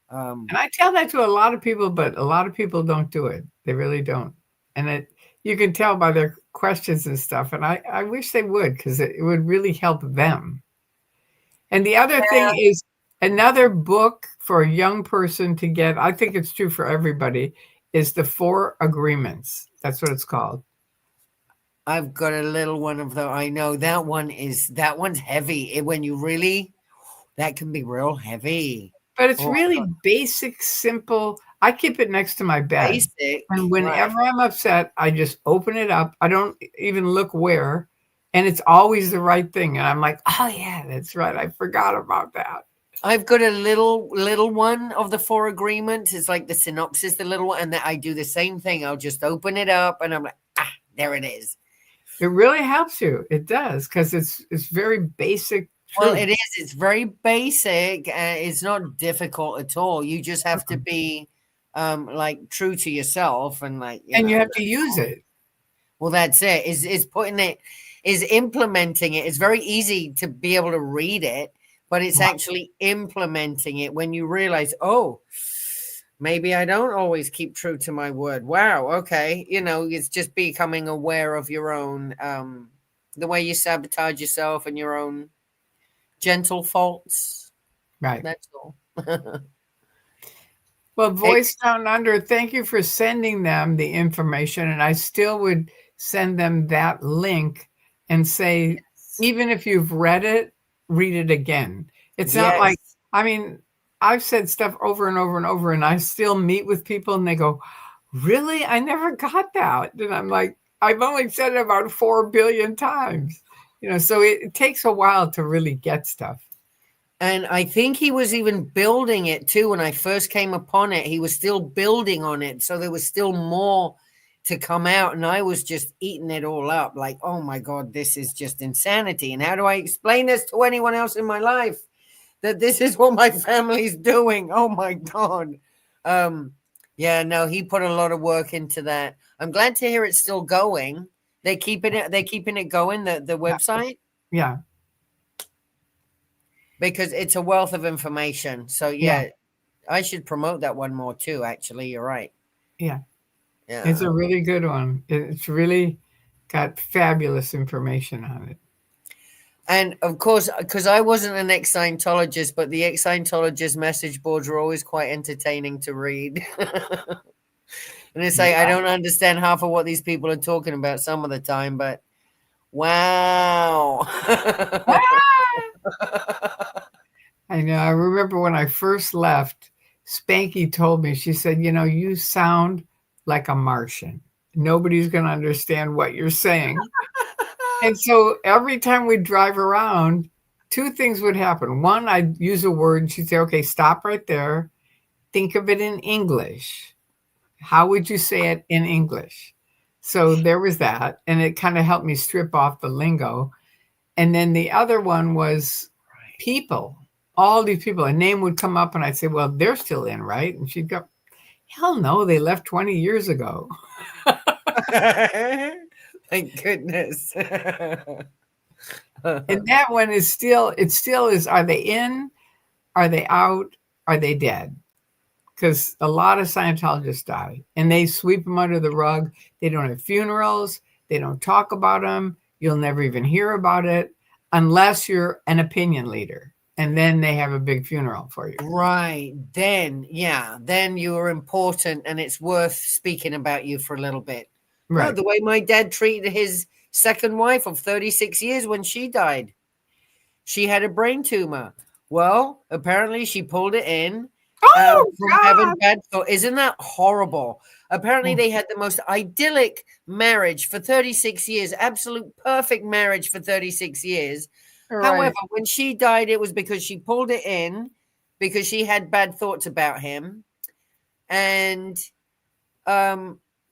And I tell that to a lot of people, but a lot of people don't do it. They really don't. And you can tell by their questions and stuff. And I wish they would, because it would really help them. And the other thing is another book for a young person to get, I think it's true for everybody, is The 4 Agreements. That's what it's called. I've got a little one of them. I know that one's heavy. When you really, that can be real heavy. But it's really basic, simple. I keep it next to my bed. Basic. And whenever I'm upset, I just open it up. I don't even look where. And it's always the right thing. And I'm like, oh, yeah, that's right. I forgot about that. I've got a little one of the 4 agreements. It's like the synopsis, the little one. And I do the same thing. I'll just open it up and I'm like, there it is. It really helps you. It does, because it's very basic. Well, it is. It's very basic. It's not difficult at all. You just have to be like true to yourself and like, you have to use it. Well, that's it. Is putting it, is implementing it. It's very easy to be able to read it, but it's actually implementing it when you realize, oh, maybe I don't always keep true to my word. Wow. Okay. You know, it's just becoming aware of your own, the way you sabotage yourself and your own gentle faults. Right. That's all. Well, Voice Down Under, thank you for sending them the information. And I still would send them that link and say, even if you've read it, read it again. It's not like, I mean, I've said stuff over and over and over, and I still meet with people and they go, really? I never got that. And I'm like, I've only said it about 4 billion times. You know, so it takes a while to really get stuff. And I think he was even building it too. When I first came upon it, he was still building on it. So there was still more to come out. And I was just eating it all up. Like, oh my God, this is just insanity. And how do I explain this to anyone else in my life? That this is what my family's doing? Oh my God. Yeah, no, he put a lot of work into that. I'm glad to hear it's still going. They're keeping it going, the website, Yeah. because it's a wealth of information. So Yeah. yeah, I should promote that one more too, actually. You're right. Yeah. It's Yeah. a really good one. It's really got fabulous information on it. And of course, because I wasn't an ex-Scientologist, but the ex-Scientologist message boards were always quite entertaining to read. And it's like, I Yeah. don't understand half of what these people are talking about some of the time, but wow. I know. I remember when I first left, Spanky told me, she said, you sound like a Martian. Nobody's going to understand what you're saying. And so every time we'd drive around, two things would happen. One, I'd use a word and she'd say, okay, stop right there. Think of it in English. How would you say it in English? So there was that. And it kind of helped me strip off the lingo. And then the other one was people, all these people. A name would come up and I'd say, well, they're still in, right? And she'd go, hell no, they left 20 years ago. Thank goodness. And that one is still, it still is, are they in? Are they out? Are they dead? Because a lot of Scientologists die and they sweep them under the rug. They don't have funerals. They don't talk about them. You'll never even hear about it unless you're an opinion leader. And then they have a big funeral for you. Right. Then, yeah, then you're important and it's worth speaking about you for a little bit. Right. No, the way my dad treated his second wife of 36 years when she died. She had a brain tumor. Well, apparently she pulled it in. Oh, From God. having bad thought. Isn't that horrible? Apparently they had the most idyllic marriage for 36 years, absolute perfect marriage for 36 years. Right. However, when she died, it was because she pulled it in because she had bad thoughts about him. And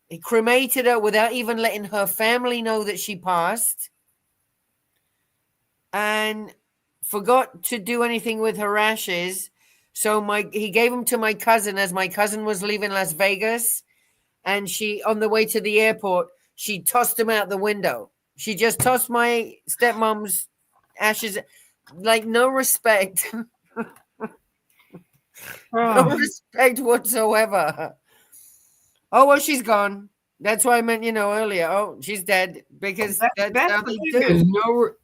he cremated her without even letting her family know that she passed. And forgot to do anything with her ashes. So he gave them to my cousin as my cousin was leaving Las Vegas. And she, on the way to the airport, she tossed him out the window. She just tossed my stepmom's ashes, like no respect. No respect whatsoever. Oh, well, she's gone. That's why I meant, earlier. Oh, she's dead because that's how they do. There's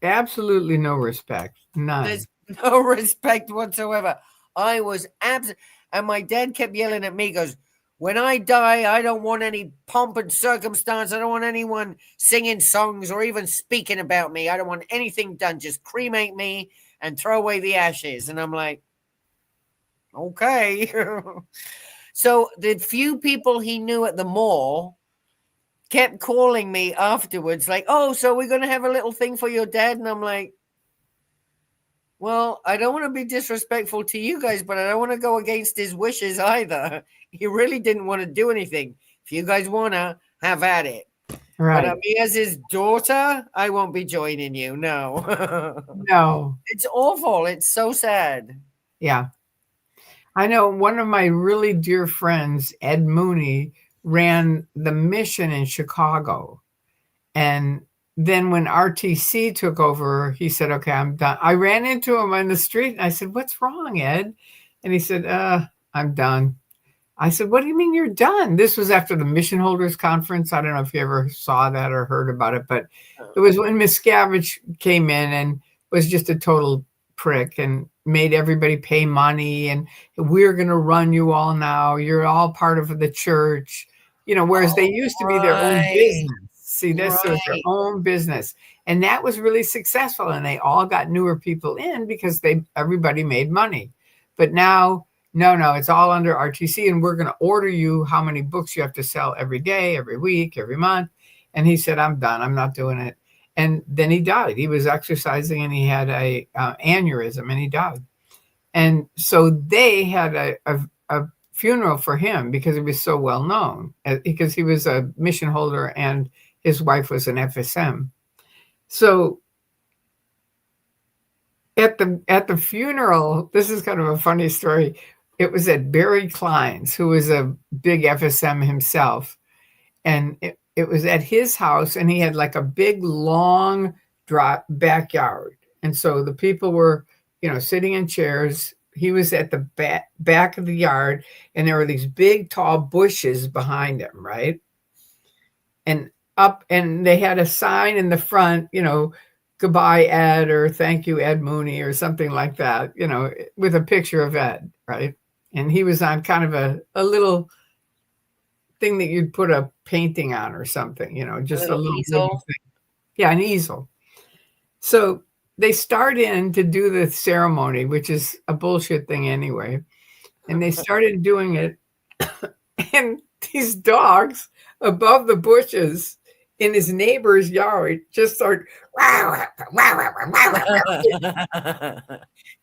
absolutely no respect. None. There's no respect whatsoever. I was absent. And my dad kept yelling at me, goes, when I die, I don't want any pomp and circumstance. I don't want anyone singing songs or even speaking about me. I don't want anything done. Just cremate me and throw away the ashes. And I'm like, okay. So the few people he knew at the mall kept calling me afterwards, like, oh, so we're going to have a little thing for your dad. And I'm like, well, I don't want to be disrespectful to you guys, but I don't want to go against his wishes either. He really didn't want to do anything. If you guys want to, have at it. Right. But me as his daughter, I won't be joining you. No. No. It's awful. It's so sad. Yeah. I know one of my really dear friends, Ed Mooney, ran the mission in Chicago. And then when RTC took over, he said, okay, I'm done. I ran into him on the street and I said, what's wrong, Ed? And he said, I'm done. I said, what do you mean you're done? This was after the Mission Holders Conference. I don't know if you ever saw that or heard about it, but it was when Miscavige came in and was just a total prick and made everybody pay money. And we're going to run you all now. You're all part of the church, whereas they used to be their own business. See, this was their own business. And that was really successful. And they all got newer people in because everybody made money. But now, no, it's all under RTC. And we're going to order you how many books you have to sell every day, every week, every month. And he said, I'm done. I'm not doing it. And then he died. He was exercising and he had a aneurysm and he died. And so they had a funeral for him because he was so well known, because he was a mission holder and his wife was an FSM. So at the funeral, this is kind of a funny story. it was at Barry Klein's, who was a big FSM himself. And it was at his house, and he had like a big, long backyard. And so the people were, sitting in chairs. He was at the back of the yard, and there were these big, tall bushes behind him, right? And they had a sign in the front, goodbye, Ed, or thank you, Ed Mooney, or something like that, with a picture of Ed, right? And he was on kind of a little thing that you'd put a painting on or something, just a little easel. thing. Yeah, an easel. So they start in to do the ceremony, which is a bullshit thing anyway. And they started doing it. And these dogs above the bushes in his neighbor's yard just start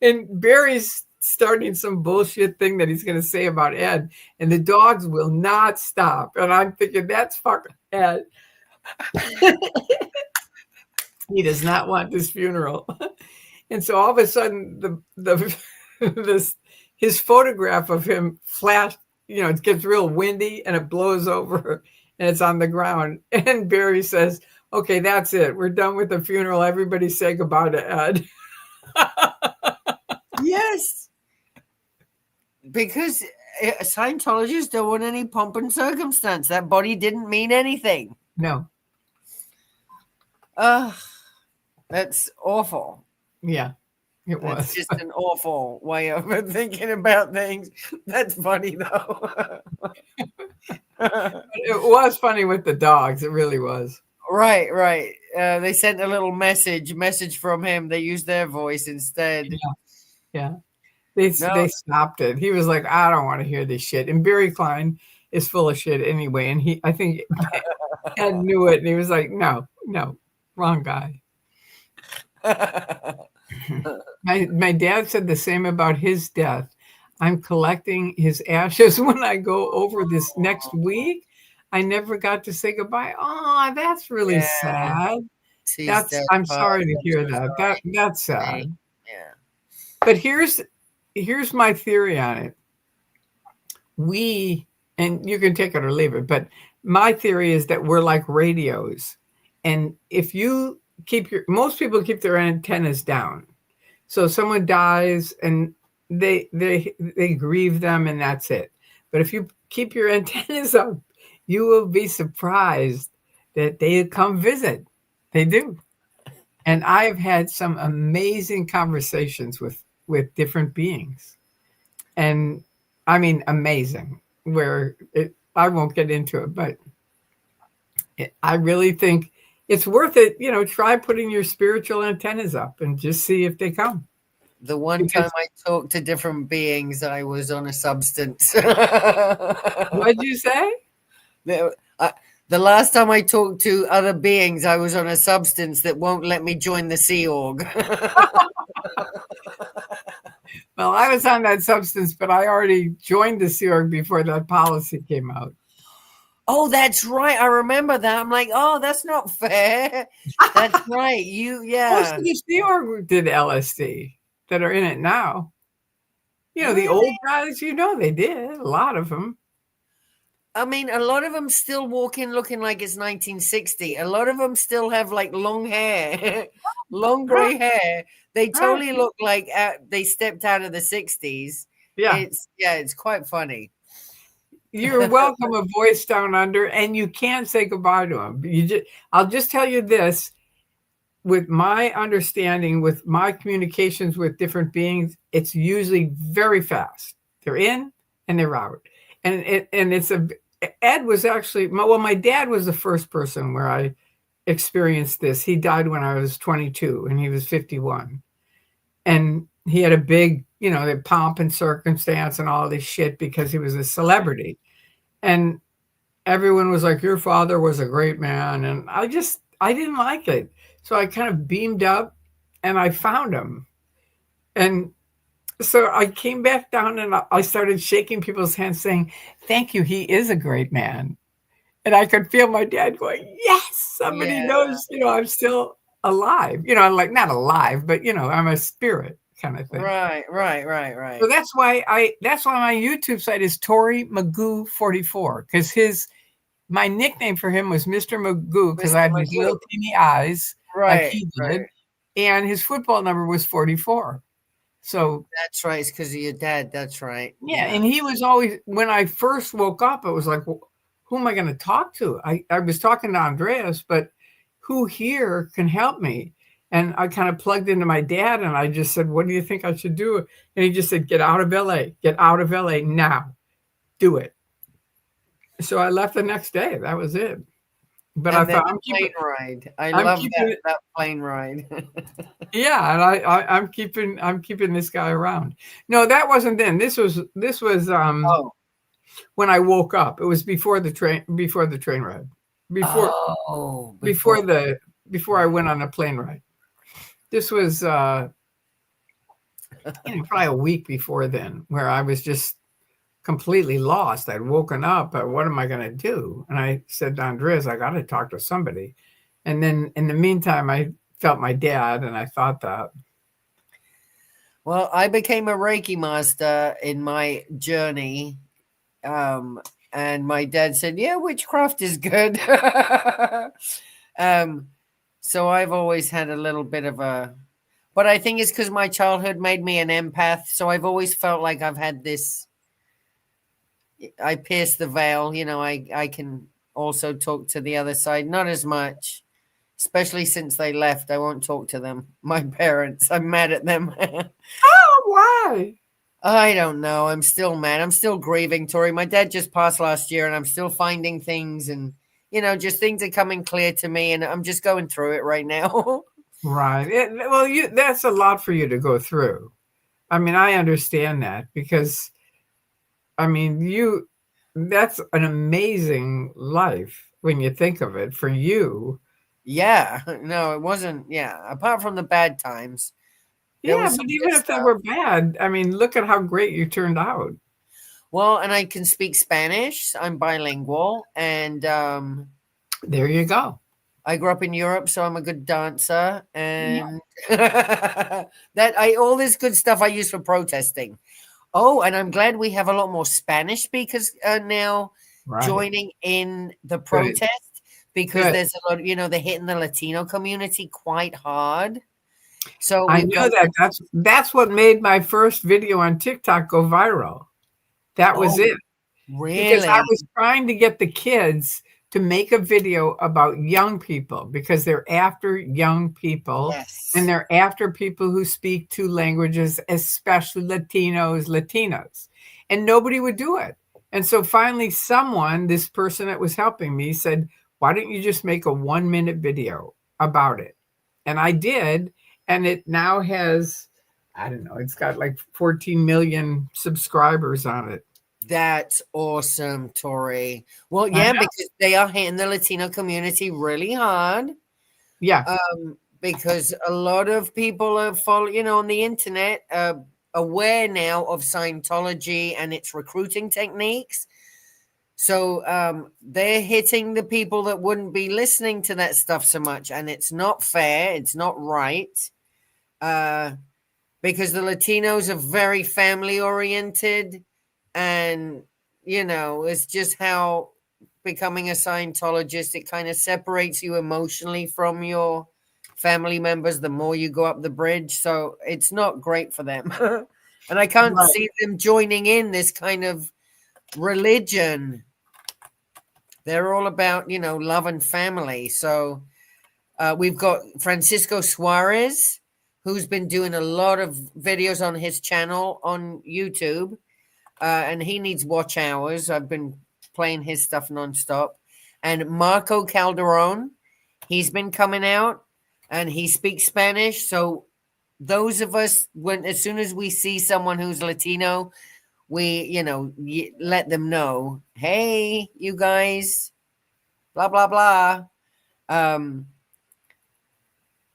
and Barry's starting some bullshit thing that he's going to say about Ed, and the dogs will not stop. And I'm thinking, that's fucking Ed. He does not want this funeral. And so all of a sudden, his photograph of him flashed. It gets real windy and it blows over and it's on the ground. And Barry says, "Okay, that's it. We're done with the funeral. Everybody say goodbye to Ed." Yes. Because Scientologists don't want any pomp and circumstance. That body didn't mean anything. No. That's awful. Yeah, it was. It's just an awful way of thinking about things. That's funny, though. It was funny with the dogs. It really was. Right. They sent a little message from him. They used their voice instead. Yeah. They stopped it. He was like, "I don't want to hear this shit." And Barry Klein is full of shit anyway. And I think Ed knew it. And he was like, no, wrong guy. My dad said the same about his death. "I'm collecting his ashes when I go over this next week. I never got to say goodbye." Oh, that's really sad. I'm sorry to hear that. That's sad. Yeah. But here's my theory on it. And you can take it or leave it, but my theory is that we're like radios. And if you most people keep their antennas down. So someone dies and they grieve them and that's it. But if you keep your antennas up, you will be surprised that they come visit. They do. And I have had some amazing conversations with different beings. And I mean, amazing, where I won't get into it, but I really think it's worth it. Try putting your spiritual antennas up and just see if they come. The one time I talked to different beings, I was on a substance. What'd you say? The last time I talked to other beings, I was on a substance that won't let me join the Sea Org. Well, I was on that substance, but I already joined the Sea Org before that policy came out. Oh, that's right. I remember that. I'm like, oh, that's not fair. That's right. Most of the Sea Org did LSD that are in it now. The old guys, they did. A lot of them. I mean, a lot of them still walk in looking like it's 1960. A lot of them still have like long hair, long gray hair. They totally look like they stepped out of the 60s. Yeah. It's quite funny. You're welcome a voice down under, and you can't say goodbye to them. I'll just tell you this. With my understanding, with my communications with different beings, it's usually very fast. They're in and they're out. And Ed was actually, my dad was the first person where I experienced this. He died when I was 22 and he was 51. And he had a big, the pomp and circumstance and all this shit because he was a celebrity. And everyone was like, "Your father was a great man." And I didn't like it. So I kind of beamed up and I found him. And so I came back down and I started shaking people's hands saying, "Thank you. He is a great man." And I could feel my dad going, "Yes, somebody knows, I'm still alive." I'm like, not alive, but I'm a spirit. kind of thing. Right. So that's why my YouTube site is Tori Magoo 44, because my nickname for him was Mr. Magoo because I had these little teeny eyes like he did, and his football number was 44. So that's right. It's because of your dad. That's right. Yeah, and he was always, when I first woke up, it was like, well, who am I going to talk to? I was talking to Andreas, but who here can help me? And I kind of plugged into my dad, and I just said, what do you think I should do? And he just said, get out of LA. Get out of LA now. Do it. So I left the next day. That was it. But and I thought, I'm plane ride. I love that plane ride. Yeah, and I'm keeping this guy around. No, that wasn't then. This was when I woke up. It was before the train ride. Before I went on a plane ride. This was probably a week before then, where I was just completely lost. I'd woken up, but what am I going to do? And I said to Andres, I got to talk to somebody. And then in the meantime, I felt my dad, and I thought that. Well, I became a Reiki master in my journey. And my dad said, yeah, witchcraft is good. So I've always had a little bit of but I think it's because my childhood made me an empath. So I've always felt like I've had this, I pierced the veil, I can also talk to the other side, not as much, especially since they left. I won't talk to them. My parents, I'm mad at them. Oh, why? I don't know. I'm still mad. I'm still grieving, Tori. My dad just passed last year, and I'm still finding things, and just things are coming clear to me, and I'm just going through it right now. Right. That's a lot for you to go through. I mean, I understand that because, I mean, that's an amazing life when you think of it for you. Yeah. No, it wasn't. Yeah. Apart from the bad times. Yeah, but even if they were bad, I mean, look at how great you turned out. Well, and I can speak Spanish. I'm bilingual. And there you go. I grew up in Europe, so I'm a good dancer. And all this good stuff I use for protesting. Oh, and I'm glad we have a lot more Spanish speakers now joining in the protest because there's a lot, they're hitting the Latino community quite hard. So I know that's what made my first video on TikTok go viral. That was it. Really? Because I was trying to get the kids to make a video about young people because they're after young people. Yes. And they're after people who speak two languages, especially Latinos. And nobody would do it. And so finally this person that was helping me said, why don't you just make a 1-minute video about it? And I did. And it now has, I don't know, it's got like 14 million subscribers on it. That's awesome, Tori. Well, yeah, because they are hitting the Latino community really hard. Yeah. Because a lot of people are on the internet, aware now of Scientology and its recruiting techniques. So they're hitting the people that wouldn't be listening to that stuff so much. And it's not fair. It's not right. Because the Latinos are very family oriented. And, it's just how becoming a Scientologist, it kind of separates you emotionally from your family members the more you go up the bridge. So it's not great for them. And I can't see them joining in this kind of religion. They're all about, love and family. So we've got Francisco Suarez, who's been doing a lot of videos on his channel on YouTube. And he needs watch hours. I've been playing his stuff nonstop. And Marco Calderon, he's been coming out and he speaks Spanish. So those of us, as soon as we see someone who's Latino, we, let them know, hey, you guys, blah, blah, blah.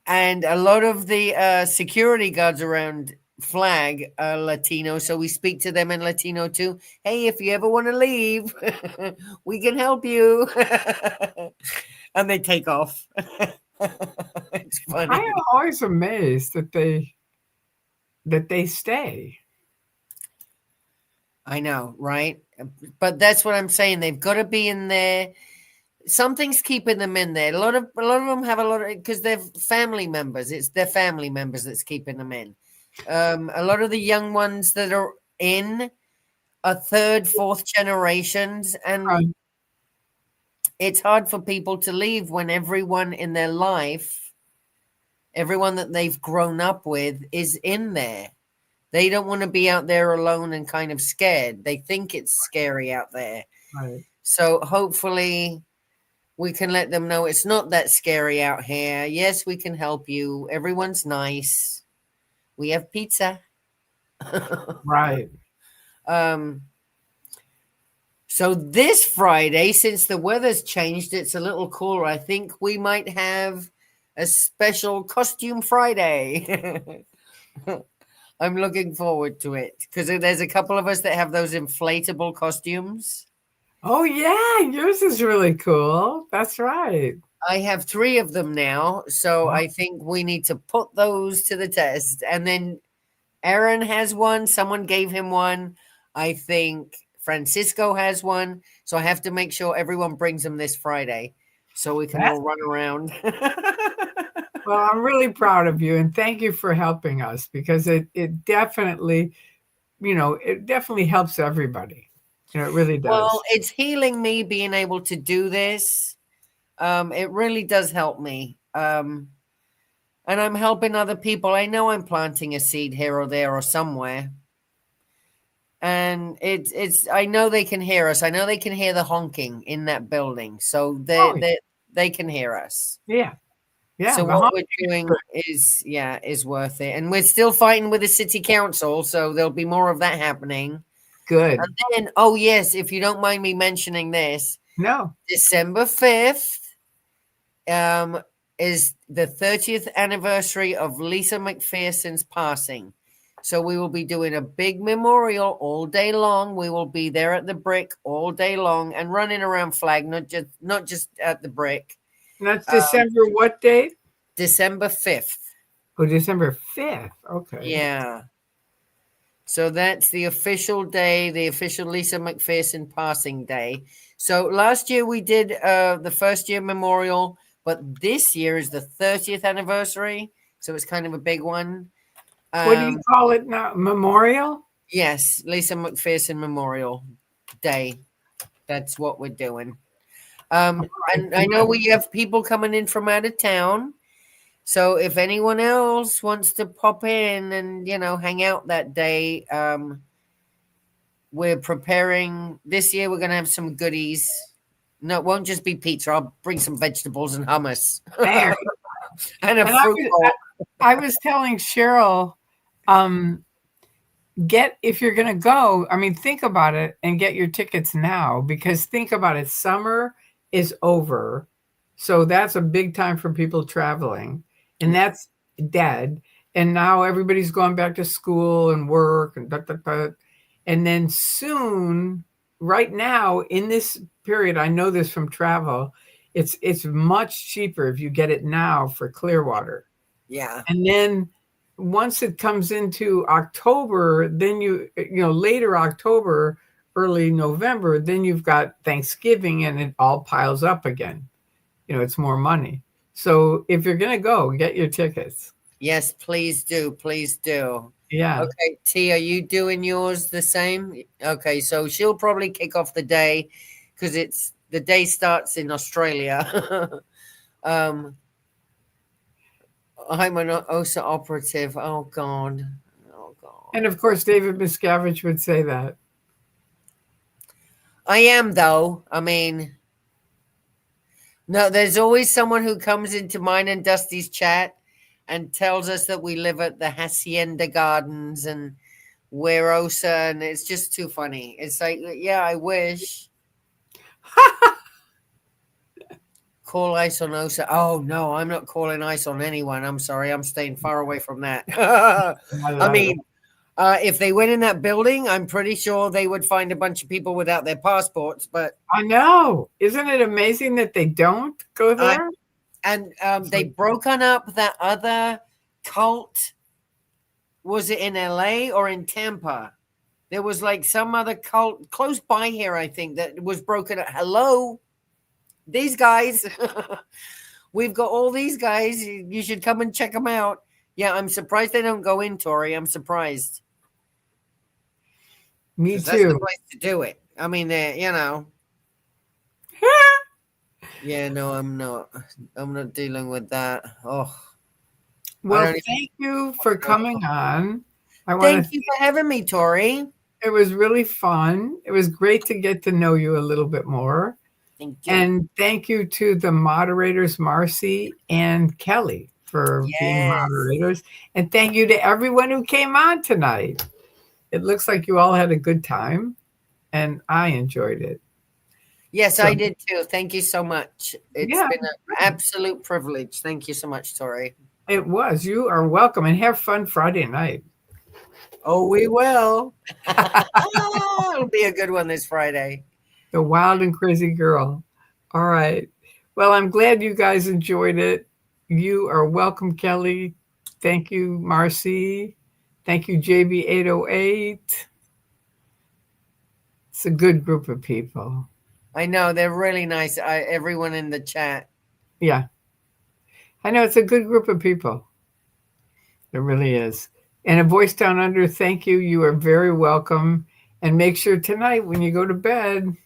And a lot of the security guards around Flag Latino, so we speak to them in Latino too. Hey, if you ever want to leave, we can help you. And they take off. It's funny. I am always amazed that that they stay. I know, right? But that's what I'm saying. They've got to be in there. Something's keeping them in there. A lot of them have a lot of, because they're family members. It's their family members that's keeping them in. A lot of the young ones that are in are third, fourth generations, and Right. it's hard for people to leave when everyone in their life, everyone that they've grown up with, is in there. They don't want to be out there alone and kind of scared. They think it's scary out there. Right. So hopefully we can let them know it's not that scary out here. Yes, we can help you. Everyone's nice. We have pizza. Right. So this Friday, since the weather's changed, it's a little cooler. I think we might have a special costume Friday. I'm looking forward to it because there's a couple of us that have those inflatable costumes. Oh yeah, yours is really cool. That's right. I have 3 of them now, so I think we need to put those to the test. And then Aaron has one. Someone gave him one. I think Francisco has one. So I have to make sure everyone brings them this Friday so we can all run around. Well, I'm really proud of you, and thank you for helping us because it definitely, it definitely helps everybody. It really does. Well, it's healing me being able to do this. It really does help me. And I'm helping other people. I know I'm planting a seed here or there or somewhere. And I know they can hear us. I know they can hear the honking in that building. So they can hear us. Yeah. Yeah. So what we're doing is worth it. And we're still fighting with the city council. So there'll be more of that happening. Good. And then, oh yes, if you don't mind me mentioning this. No. December 5th is the 30th anniversary of Lisa McPherson's passing. So we will be doing a big memorial all day long. We will be there at the Brick all day long and running around flag, not just at the Brick. And that's December what date? December 5th. Oh, December 5th. Okay. Yeah. So that's the official day, the official Lisa McPherson passing day. So last year we did the first year memorial, but this year is the 30th anniversary. So it's kind of a big one. What do you call it now? Memorial? Yes, Lisa McPherson Memorial Day. That's what we're doing. And I know we have people coming in from out of town. So if anyone else wants to pop in and, hang out that day, we're preparing. This year we're going to have some goodies. No, it won't just be pizza. I'll bring some vegetables and hummus. and a fruit bowl. I was telling Cheryl, if you're going to go, think about it and get your tickets now, because think about it. Summer is over. So that's a big time for people traveling, and that's dead. And now everybody's going back to school and work and and then soon, right now in this period, I know this from travel, it's much cheaper if you get it now for Clearwater. Yeah. And then once it comes into October, then later October, early November, then you've got Thanksgiving and it all piles up again. It's more money. So if you're going to go, get your tickets. Yes, please do. Please do. Yeah. Okay, T, are you doing yours the same? Okay, so she'll probably kick off the day because the day starts in Australia. I'm an OSA operative. Oh God. And of course, David Miscavige would say that. I am, though. No, there's always someone who comes into mine and Dusty's chat and tells us that we live at the Hacienda Gardens and we're OSA, and it's just too funny. It's like, yeah, I wish. Call ICE on OSA. Oh, no, I'm not calling ICE on anyone. I'm sorry. I'm staying far away from that. If they went in that building, I'm pretty sure they would find a bunch of people without their passports. But I know. Isn't it amazing that they don't go there? And they broken up that other cult was it in LA or in Tampa? There was like some other cult close by here, I think, that was broken up. Hello, these guys. We've got all these guys. You should come and check them out. Yeah, I'm surprised they don't go in, Tori. I'm surprised. Me 'Cause that's the too. place to do it. I mean, you know. Yeah, no, I'm not. I'm not dealing with that. Oh, Well, don't even thank you for go. coming on. I want Thank to. you for having me, Tori. It was really fun. It was great to get to know you a little bit more. Thank you. And thank you to the moderators, Marcy and Kelly, for being Yes. moderators. And thank you to everyone who came on tonight. It looks like you all had a good time, and I enjoyed it. Yes, So- I did too. Thank you so much. It's Yeah. been an absolute privilege. Thank you so much, Tori. It was. You are welcome, and have fun Friday night. Oh, we will. It'll be a good one this Friday. The Wild and Crazy Girl. All right. Well, I'm glad you guys enjoyed it. You are welcome, Kelly. Thank you, Marcy. Thank you, JB808. It's a good group of people. I know they're really nice. Everyone in the chat. Yeah. I know it's a good group of people. It really is. And a voice down under, thank you. You are very welcome. And make sure tonight when you go to bed,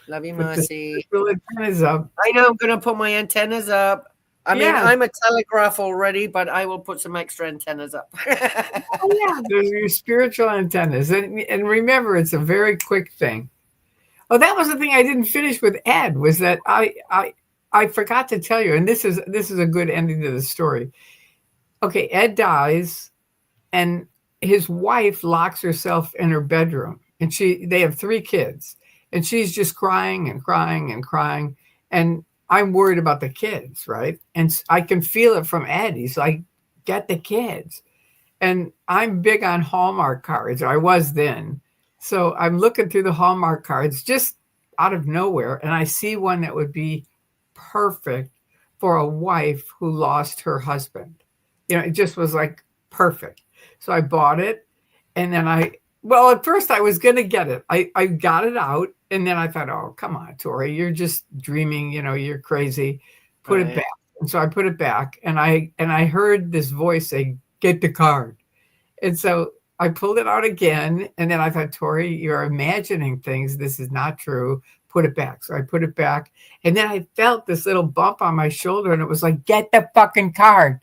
Love you, put the Marcy. spiritual antennas up. I know I'm going to put my antennas up. I mean, Yeah. I'm a telegraph already, but I will put some extra antennas up. Oh, yeah, there's your spiritual antennas. And remember, it's a very quick thing. Oh, that was the thing I didn't finish with Ed, was that I forgot to tell you, and this is a good ending to the story. Okay, Ed dies, and his wife locks herself in her bedroom, and they have 3 kids, and she's just crying and crying and crying, and I'm worried about the kids, right? And I can feel it from Ed. He's like, get the kids. And I'm big on Hallmark cards, or I was then. So I'm looking through the Hallmark cards just out of nowhere, and I see one that would be perfect for a wife who lost her husband. You know, it just was like perfect. So I bought it, and then at first I was going to get it. I got it out, and then I thought, oh, come on, Tori, you're just dreaming, you're crazy. Put it back. And so I put it back, and I heard this voice say, get the card. And so I pulled it out again, and then I thought, Tori, you're imagining things. This is not true. Put it back. So I put it back, and then I felt this little bump on my shoulder, and it was like, get the fucking card.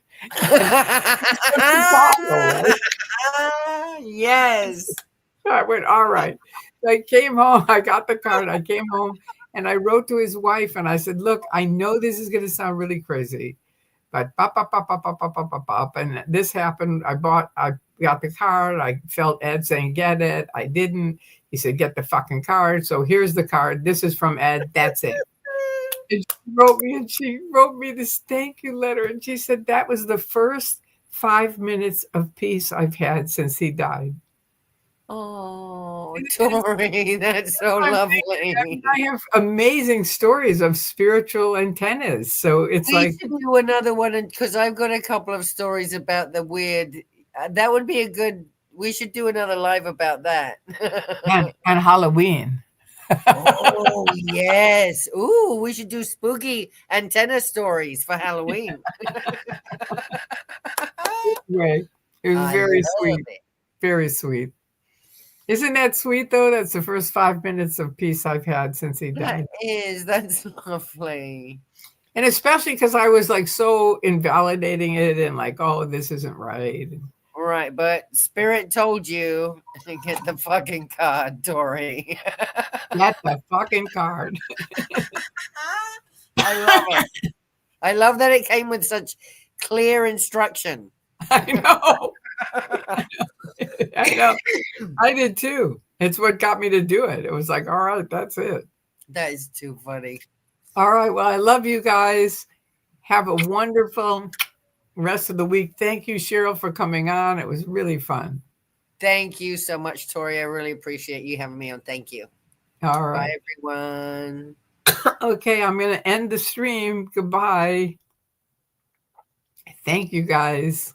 Yes. So I went, all right. So I came home. I got the card. I came home, and I wrote to his wife, and I said, look, I know this is going to sound really crazy, but and this happened. I got the card. I felt Ed saying, get it. I didn't. He said, get the fucking card. So here's the card. This is from Ed. That's it. And she wrote me this thank you letter. And she said, that was the first 5 minutes of peace I've had since he died. Oh, Tori, that's so lovely. I have amazing stories of spiritual antennas. So it's We like, should do another one because I've got a couple of stories about the weird. That would be we should do another live about that. and Halloween. Oh, yes. Ooh, we should do spooky antenna stories for Halloween. Right. It was very sweet. It. Very sweet. Isn't that sweet, though? That's the first 5 minutes of peace I've had since he died. That's lovely. And especially because I was like so invalidating it and like, oh, this isn't right. Right, but Spirit told you to get the fucking card, Tori. Get the fucking card. I love it. I love that it came with such clear instruction. I know. I know. I did too. It's what got me to do it. It was like, all right, that's it. That is too funny. All right. Well, I love you guys. Have a wonderful rest of the week. Thank you, Cheryl, for coming on. It was really fun. Thank you so much, Tori. I really appreciate you having me on. Thank you. All right. Bye, everyone. Okay, I'm going to end the stream. Goodbye. Thank you, guys.